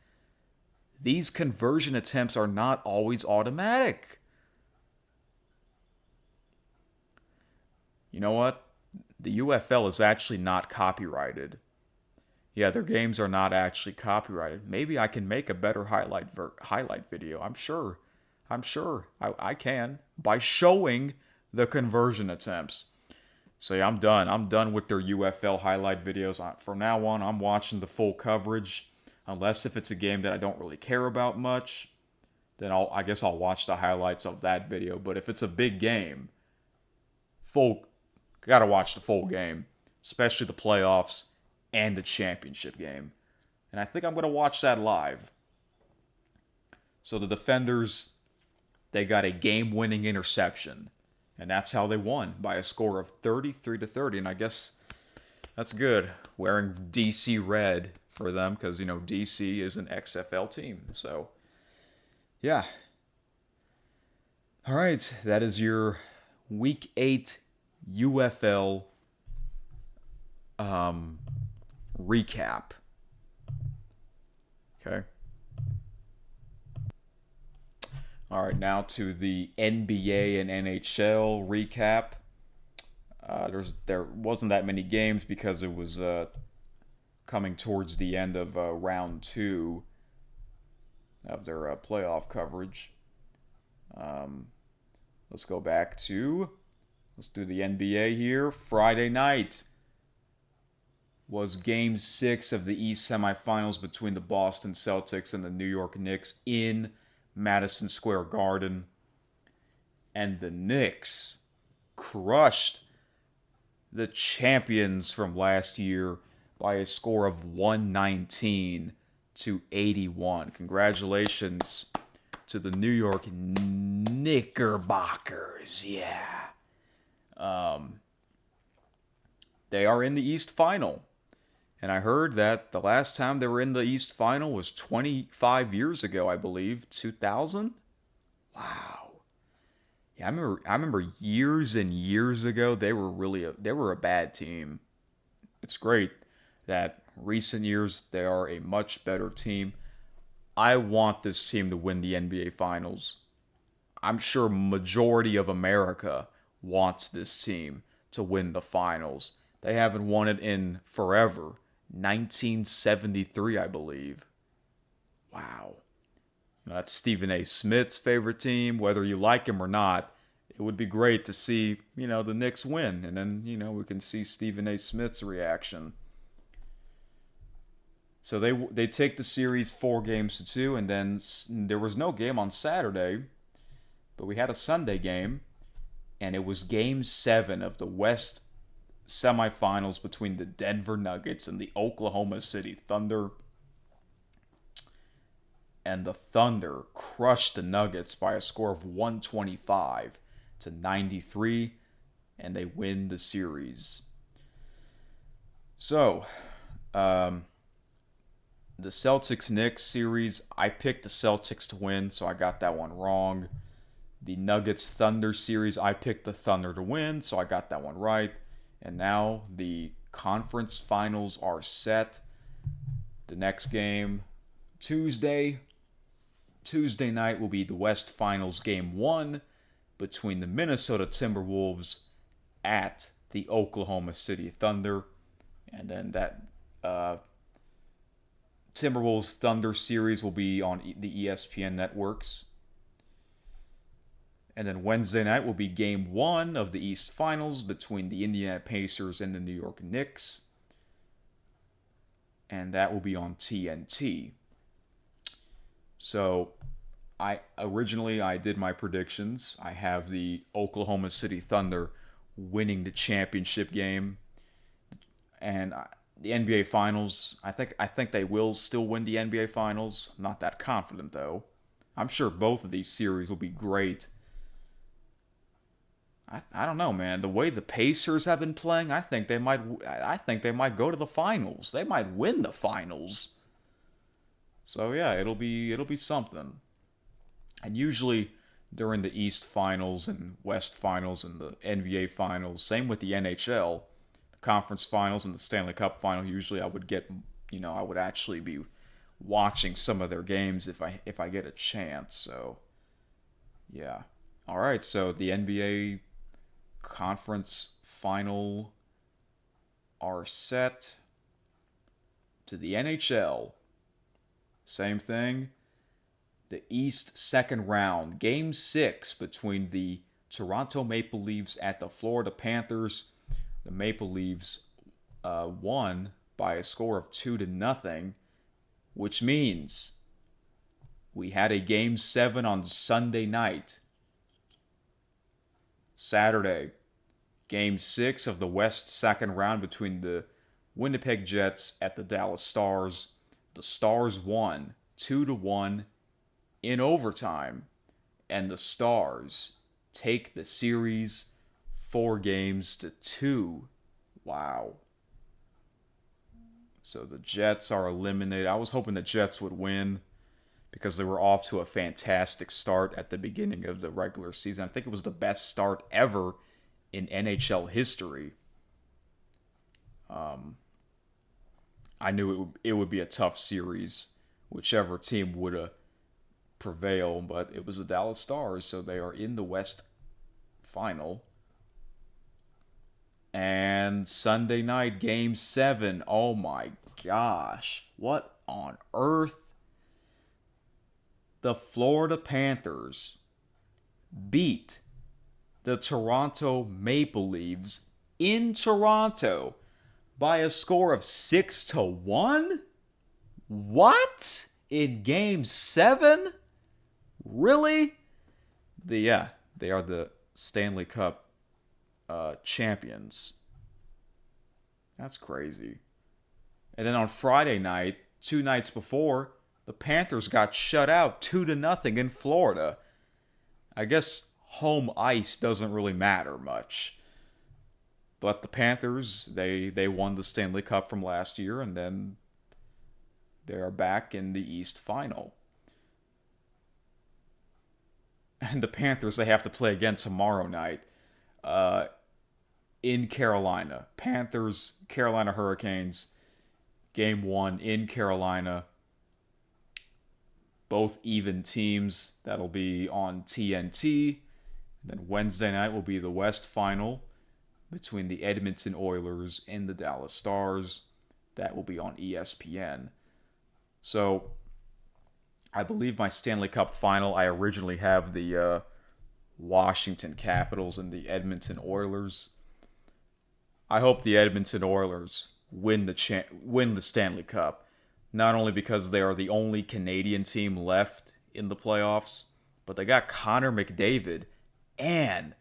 These conversion attempts are not always automatic. You know what? The UFL is actually not copyrighted. Yeah, their games are not actually copyrighted. Maybe I can make a better highlight video. I'm sure I can by showing the conversion attempts. So yeah, I'm done. I'm done with their UFL highlight videos. From now on, I'm watching the full coverage. Unless if it's a game that I don't really care about much, then I guess I'll watch the highlights of that video. But if it's a big game, gotta watch the full game, especially the playoffs and the championship game. And I think I'm gonna watch that live. So the Defenders, they got a game-winning interception, and that's how they won by a score of 33-30. And I guess that's good. Wearing DC red for them because, DC is an XFL team. So, yeah. All right, that is your Week 8 UFL recap. Okay. All right, now to the NBA and NHL recap. There wasn't that many games because it was coming towards the end of round 2 of their playoff coverage. Let's do the NBA here. Friday night was Game 6 of the East semifinals between the Boston Celtics and the New York Knicks in Madison Square Garden. And the Knicks crushed the champions from last year by a score of 119-81. Congratulations to the New York Knickerbockers. Yeah. They are in the East Final. And I heard that the last time they were in the East Final was 25 years ago, I believe. 2000? Wow. Yeah, I remember years and years ago they were a bad team. It's great that recent years they are a much better team. I want this team to win the NBA Finals. I'm sure majority of America wants this team to win the finals. They haven't won it in forever. 1973, I believe. Wow. That's Stephen A. Smith's favorite team. Whether you like him or not, it would be great to see, the Knicks win. And then, we can see Stephen A. Smith's reaction. So they take the series 4-2, and then there was no game on Saturday, but we had a Sunday game, and it was Game 7 of the West semifinals between the Denver Nuggets and the Oklahoma City Thunder. And the Thunder crushed the Nuggets by a score of 125-93, and they win the series. So, the Celtics-Knicks series, I picked the Celtics to win, so I got that one wrong. The Nuggets-Thunder series, I picked the Thunder to win, so I got that one right. And now the conference finals are set. The next game, Tuesday night, will be the West Finals Game 1 between the Minnesota Timberwolves at the Oklahoma City Thunder. And then that Timberwolves-Thunder series will be on the ESPN networks. And then Wednesday night will be Game 1 of the East Finals between the Indiana Pacers and the New York Knicks. And that will be on TNT. So I did my predictions. I have the Oklahoma City Thunder winning the championship game, and the NBA Finals. I think they will still win the NBA Finals. I'm not that confident though. I'm sure both of these series will be great. I don't know, man. The way the Pacers have been playing, I think they might go to the finals. They might win the finals. So yeah, it'll be something. And usually during the East Finals and West Finals and the NBA Finals, same with the NHL, the Conference Finals and the Stanley Cup Final, usually I would actually be watching some of their games if I get a chance. So, yeah. All right, so the NBA Conference Final are set to the NHL. Same thing. The East second round, game 6 between the Toronto Maple Leafs at the Florida Panthers. The Maple Leafs won by a score of 2-0, which means we had a game 7 on Sunday night. Saturday, game 6 of the West second round between the Winnipeg Jets at the Dallas Stars. The Stars won 2-1 in overtime, and the Stars take the series 4-2. Wow. So the Jets are eliminated. I was hoping the Jets would win because they were off to a fantastic start at the beginning of the regular season. I think it was the best start ever in NHL history. I knew it would be a tough series, whichever team would prevail, but it was the Dallas Stars, so they are in the West Final. And Sunday night, game 7. Oh my gosh. What on earth? The Florida Panthers beat the Toronto Maple Leafs in Toronto by a score of 6-1? What? In game 7? Really? They are the Stanley Cup champions. That's crazy. And then on Friday night, 2 nights before, the Panthers got shut out 2-0 in Florida. I guess home ice doesn't really matter much. But the Panthers, they won the Stanley Cup from last year, and then they are back in the East Final. And the Panthers, they have to play again tomorrow night in Carolina. Panthers, Carolina Hurricanes, game 1 in Carolina. Both even teams. That'll be on TNT. And then Wednesday night will be the West Final between the Edmonton Oilers and the Dallas Stars. That will be on ESPN. So, I believe my Stanley Cup final, I originally have the Washington Capitals and the Edmonton Oilers. I hope the Edmonton Oilers win the Stanley Cup, not only because they are the only Canadian team left in the playoffs, but they got Connor McDavid, and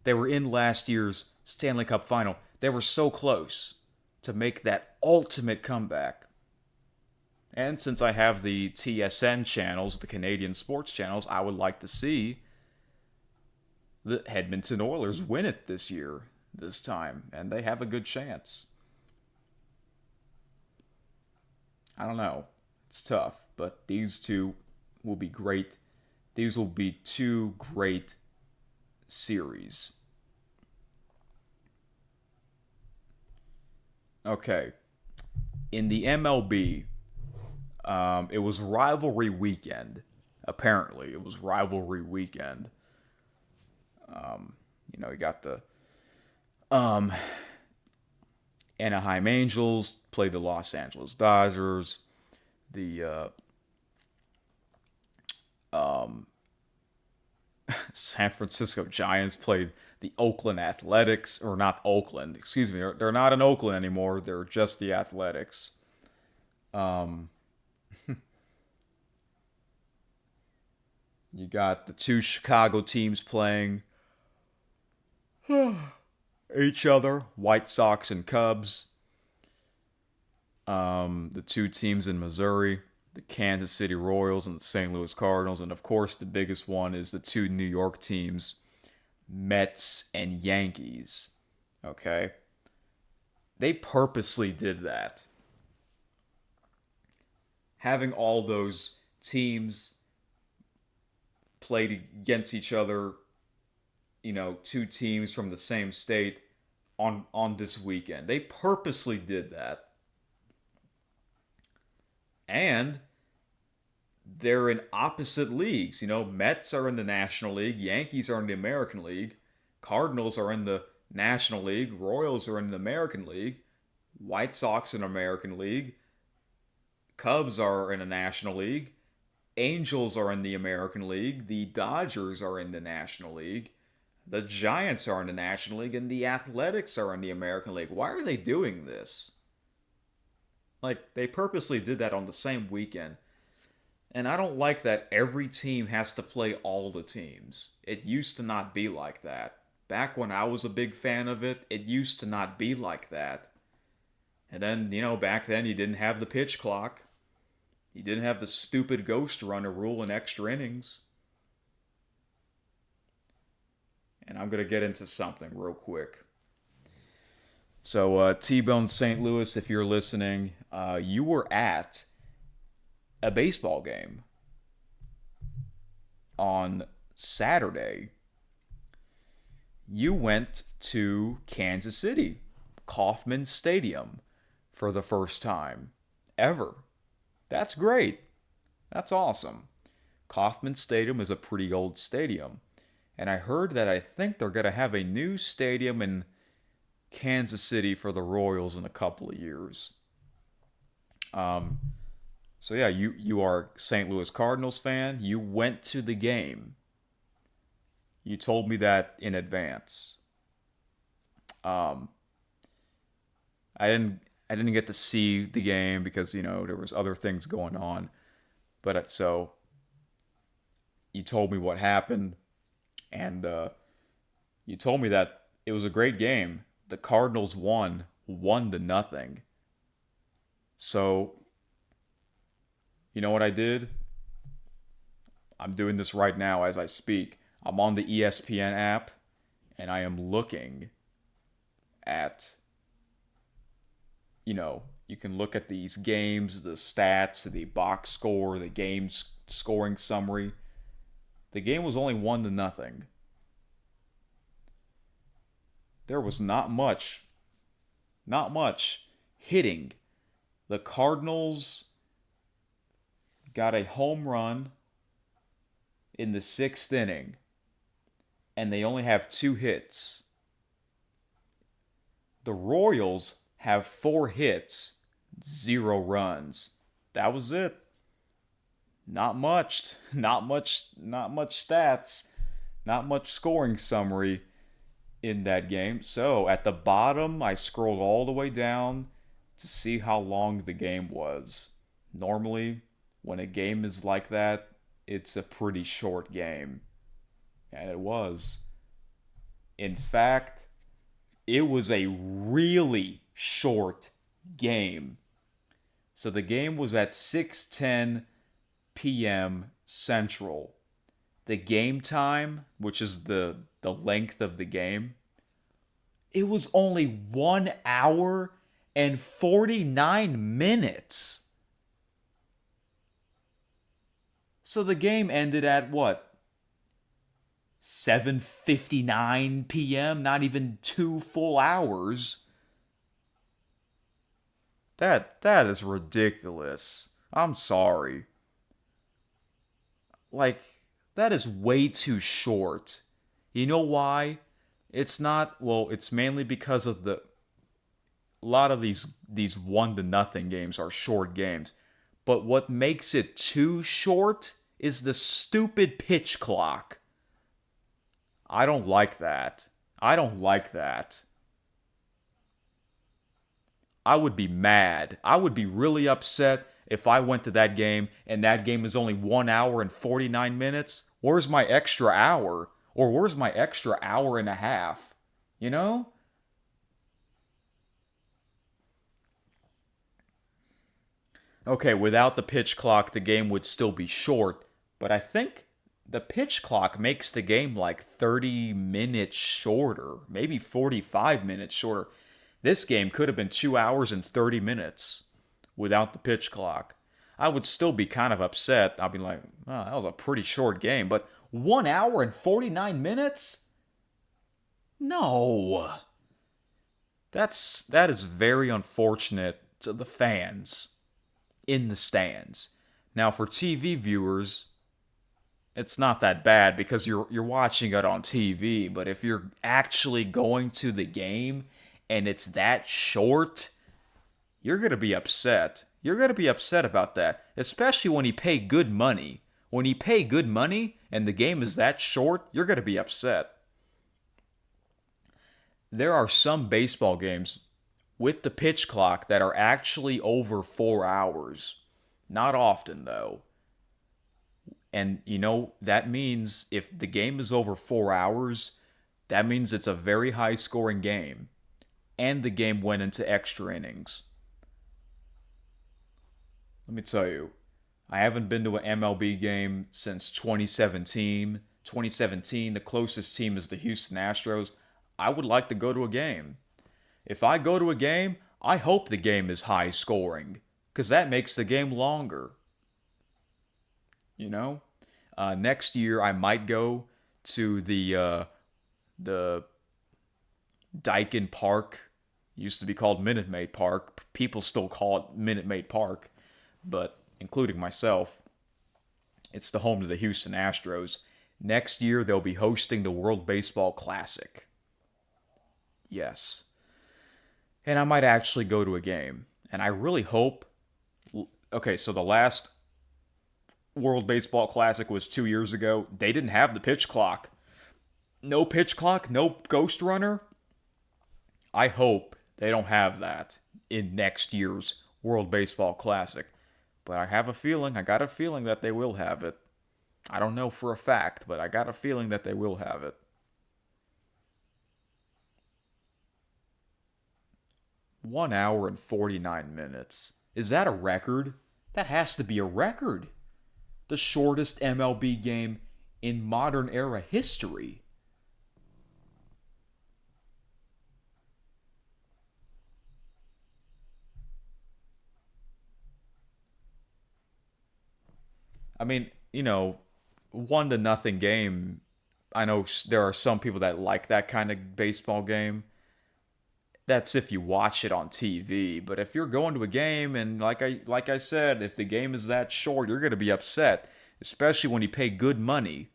they were in last year's Stanley Cup final. They were so close to make that ultimate comeback. And since I have the TSN channels, the Canadian sports channels, I would like to see the Edmonton Oilers win it this time, and they have a good chance. I don't know. It's tough, but these two will be great. These will be 2 great series. Okay. In the MLB, it was rivalry weekend. Apparently, it was rivalry weekend. You got the Anaheim Angels played the Los Angeles Dodgers. The San Francisco Giants played the Oakland Athletics, or not Oakland, excuse me. They're not in Oakland anymore. They're just the Athletics. You got the two Chicago teams playing each other, White Sox and Cubs. The two teams in Missouri, the Kansas City Royals and the St. Louis Cardinals. And of course, the biggest one is the two New York teams, Mets and Yankees. Okay? They purposely did that. Having all those teams played against each other, two teams from the same state on this weekend. They purposely did that. And they're in opposite leagues. Mets are in the National League, Yankees are in the American League, Cardinals are in the National League, Royals are in the American League, White Sox in the American League, Cubs are in the National League, Angels are in the American League, the Dodgers are in the National League, the Giants are in the National League, and the Athletics are in the American League. Why are they doing this? Like, they purposely did that on the same weekend. And I don't like that every team has to play all the teams. It used to not be like that. Back when I was a big fan of it, it used to not be like that. And then, back then you didn't have the pitch clock. You didn't have the stupid ghost runner rule in extra innings. And I'm going to get into something real quick. So, T-Bone St. Louis, if you're listening, you were at a baseball game on Saturday. You went to Kansas City, Kauffman Stadium, for the first time ever. That's great. That's awesome. Kauffman Stadium is a pretty old stadium. And I heard that I think they're going to have a new stadium in Kansas City for the Royals in a couple of years. So yeah, you are a St. Louis Cardinals fan. You went to the game. You told me that in advance. I didn't get to see the game because there was other things going on. But so you told me what happened, and you told me that it was a great game. The Cardinals won 1-0. So, you know what I did? I'm doing this right now as I speak. I'm on the ESPN app, and I am looking at, you can look at these games, the stats, the box score, the game's scoring summary. The game was only 1-0. There was not much hitting. The Cardinals got a home run in the 6th inning, and they only have 2 hits. The Royals have 4 hits, 0 runs. That was it. Not much stats, not much scoring summary in that game. So at the bottom, I scrolled all the way down to see how long the game was. Normally, when a game is like that, it's a pretty short game. And it was. In fact, it was a really short game. So the game was at 6:10 p.m. Central. The game time, which is the length of the game, it was only 1 hour and 49 minutes. So the game ended at what? 7:59 p.m., not even 2 full hours. That is ridiculous. I'm sorry. Like, that is way too short. You know why? It's mainly because of a lot of these 1-0 games are short games. But what makes it too short is the stupid pitch clock. I don't like that. I would be mad. I would be really upset if I went to that game and that game is only 1 hour and 49 minutes. Where's my extra hour? Or where's my extra hour and a half? You know? Okay, without the pitch clock, the game would still be short, but I think the pitch clock makes the game like 30 minutes shorter, maybe 45 minutes shorter. This game could have been 2 hours and 30 minutes without the pitch clock. I would still be kind of upset. I'd be like, oh, that was a pretty short game, but 1 hour and 49 minutes? No. That is very unfortunate to the fans in the stands. Now for TV viewers, it's not that bad because you're watching it on TV, but if you're actually going to the game and it's that short, you're going to be upset. You're going to be upset about that, especially when you pay good money. When you pay good money and the game is that short, you're going to be upset. There are some baseball games with the pitch clock that are actually over 4 hours. Not often, though. And, that means if the game is over 4 hours, that means it's a very high scoring game. And the game went into extra innings. Let me tell you, I haven't been to an MLB game since 2017. 2017, the closest team is the Houston Astros. I would like to go to a game. If I go to a game, I hope the game is high scoring, because that makes the game longer. Next year I might go to the Dyken Park. It used to be called Minute Maid Park. People still call it Minute Maid Park, but including myself, it's the home to the Houston Astros. Next year they'll be hosting the World Baseball Classic. Yes. And I might actually go to a game. And I really hope. Okay, so the last World Baseball Classic was 2 years ago. They didn't have the pitch clock. No pitch clock, no ghost runner. I hope they don't have that in next year's World Baseball Classic. But I got a feeling that they will have it. I don't know for a fact, but I got a feeling that they will have it. 1 hour and 49 minutes. Is that a record? That has to be a record. The shortest MLB game in modern era history. I mean, 1-0 game. I know there are some people that like that kind of baseball game. That's if you watch it on TV. But if you're going to a game and like I said, if the game is that short, you're going to be upset, especially when you pay good money.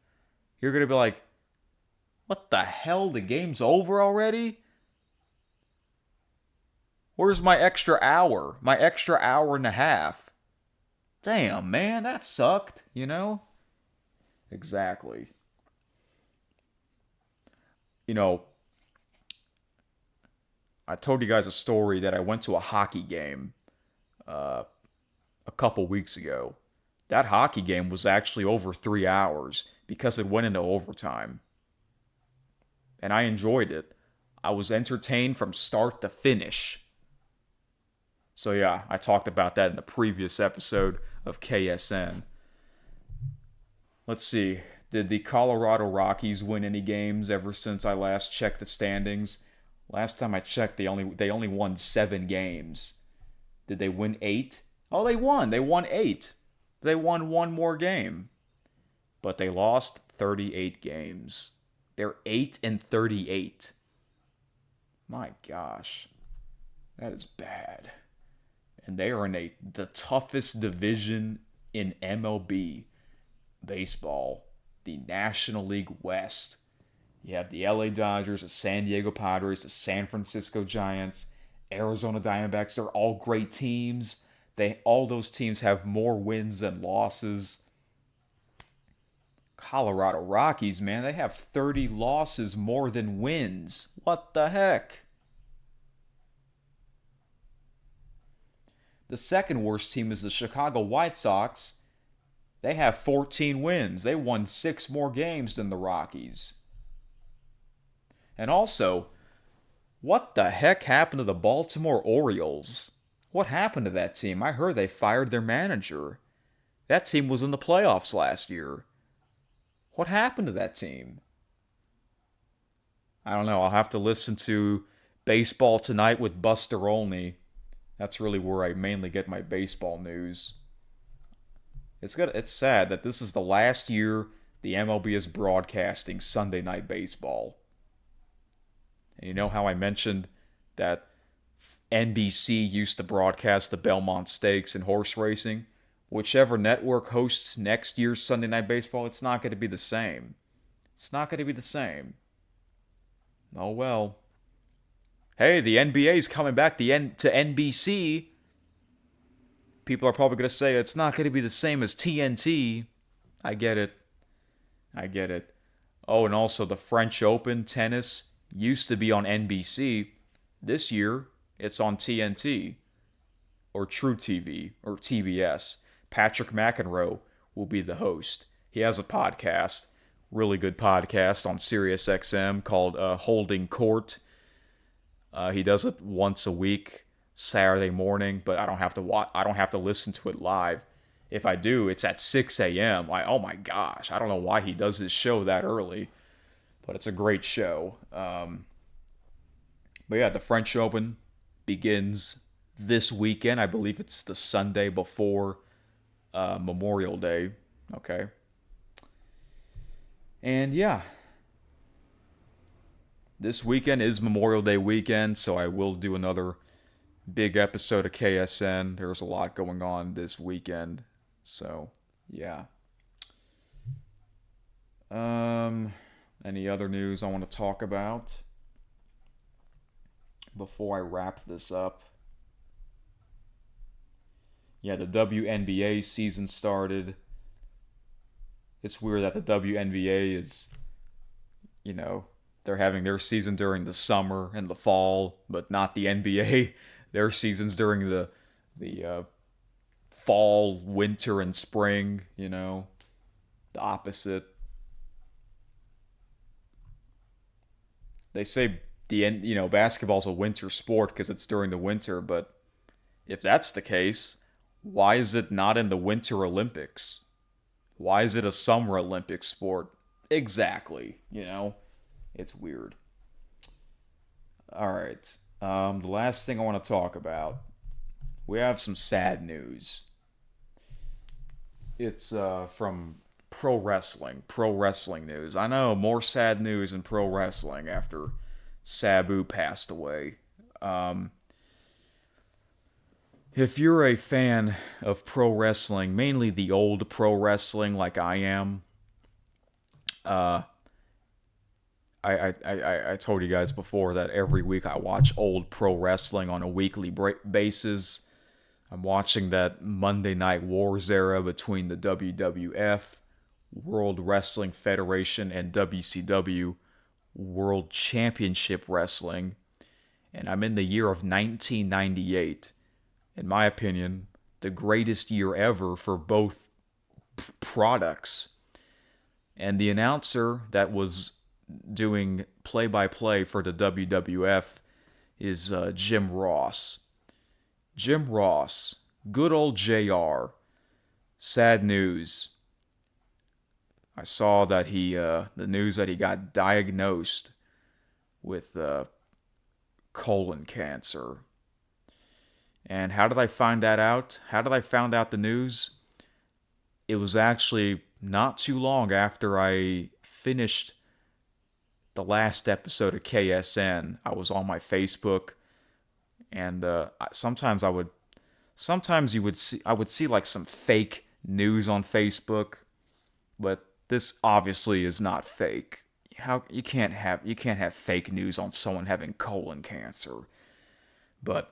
You're going to be like, "What the hell? The game's over already? Where's my extra hour? My extra hour and a half?" Damn, man, that sucked. Exactly. You know, I told you guys a story that I went to a hockey game uh, a couple weeks ago. That hockey game was actually over 3 hours because it went into overtime. And I enjoyed it. I was entertained from start to finish. So, yeah, I talked about that in the previous episode of KSN. Let's see. Did the Colorado Rockies win any games ever since I last checked the standings? Last time I checked, they only won 7 games. Did they win 8? Oh, they won. They won 8. They won one more game. But they lost 38 games. They're 8-38. My gosh. That is bad. And they are in the toughest division in MLB baseball, the National League West. You have the LA Dodgers, the San Diego Padres, the San Francisco Giants, Arizona Diamondbacks. They're all great teams. All those teams have more wins than losses. Colorado Rockies, man, they have 30 losses more than wins. What the heck? The second worst team is the Chicago White Sox. They have 14 wins. They won 6 more games than the Rockies. And also, what the heck happened to the Baltimore Orioles? What happened to that team? I heard they fired their manager. That team was in the playoffs last year. What happened to that team? I don't know. I'll have to listen to Baseball Tonight with Buster Olney. That's really where I mainly get my baseball news. It's good. It's sad that this is the last year the MLB is broadcasting Sunday Night Baseball. And you know how I mentioned that NBC used to broadcast the Belmont Stakes and horse racing? Whichever network hosts next year's Sunday Night Baseball, it's not going to be the same. It's not going to be the same. Oh well. Hey, the NBA's coming back to NBC. People are probably going to say it's not going to be the same as TNT. I get it. I get it. Oh, and also the French Open tennis used to be on NBC. This year, it's on TNT. Or True TV. Or TBS. Patrick McEnroe will be the host. He has a podcast. Really good podcast on SiriusXM called Holding Court. He does it once a week, Saturday morning, but I don't have to watch. I don't have to listen to it live. If I do, it's at 6 a.m. Oh my gosh, I don't know why he does his show that early, but it's a great show. But yeah, the French Open begins this weekend. I believe it's the Sunday before Memorial Day. Okay. And yeah, this weekend is Memorial Day weekend, so I will do another big episode of KSN. There's a lot going on this weekend, so yeah. Any other news I want to talk about before I wrap this up? Yeah, the WNBA season started. It's weird that the WNBA is, they're having their season during the summer and the fall, but not the NBA. Their season's during the fall, winter, and spring. The opposite. They say basketball's a winter sport because it's during the winter, but if that's the case, why is it not in the Winter Olympics? Why is it a Summer Olympic sport? Exactly, It's weird. All right. The last thing I want to talk about, we have some sad news. It's from pro wrestling news. I know, more sad news in pro wrestling after Sabu passed away. If you're a fan of pro wrestling, mainly the old pro wrestling like I am, I told you guys before that every week I watch old pro wrestling on a weekly basis. I'm watching that Monday Night Wars era between the WWF, World Wrestling Federation, and WCW, World Championship Wrestling. And I'm in the year of 1998. In my opinion, the greatest year ever for both products. And the announcer that was doing play-by-play for the WWF is Jim Ross. Jim Ross, good old JR. Sad news. I saw that the news that he got diagnosed with colon cancer. And how did I find that out? How did I find out the news? It was actually not too long after I finished the last episode of KSN. I was on my Facebook, and sometimes I would see like some fake news on Facebook, but this obviously is not fake. You can't have fake news on someone having colon cancer. But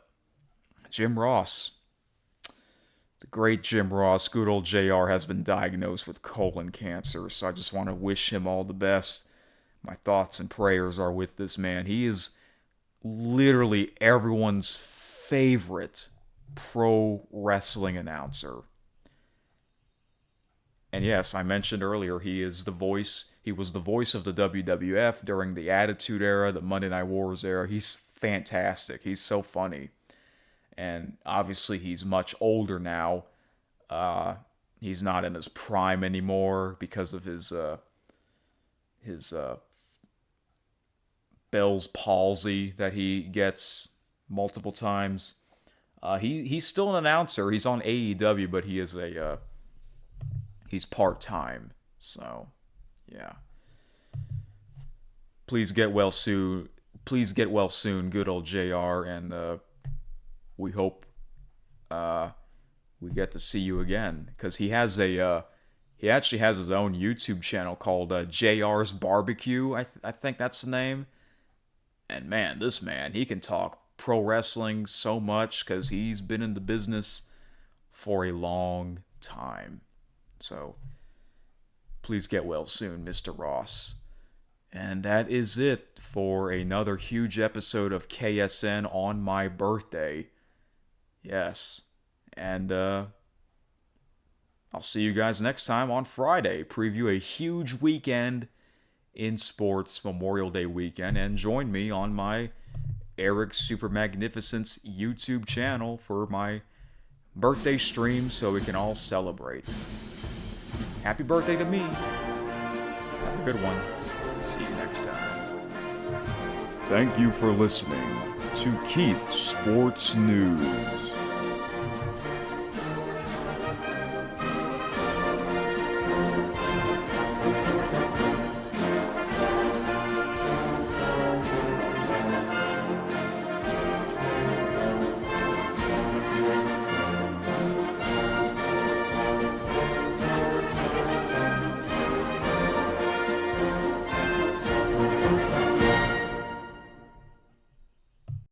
Jim Ross, the great Jim Ross, good old JR, has been diagnosed with colon cancer. So I just want to wish him all the best. My thoughts and prayers are with this man. He is literally everyone's favorite pro wrestling announcer. And yes, I mentioned earlier he was the voice of the WWF during the Attitude Era, the Monday Night Wars era. He's fantastic. He's so funny. And obviously he's much older now. He's not in his prime anymore because of his Bell's palsy that he gets multiple times. He's still an announcer. He's on AEW, but he's part-time. So, yeah. Please get well soon. Please get well soon, good old JR, and we hope we get to see you again, because he actually has his own YouTube channel called JR's Barbecue. I think that's the name. And man, this man, he can talk pro wrestling so much because he's been in the business for a long time. So please get well soon, Mr. Ross. And that is it for another huge episode of KSN on my birthday. Yes. And I'll see you guys next time on Friday. Preview a huge weekend in sports, Memorial Day weekend. And join me on my Eric Super Magnificence YouTube channel for my birthday stream so we can all celebrate. Happy birthday to me. Have a good one. See you next time. Thank you for listening to Keith Sports News.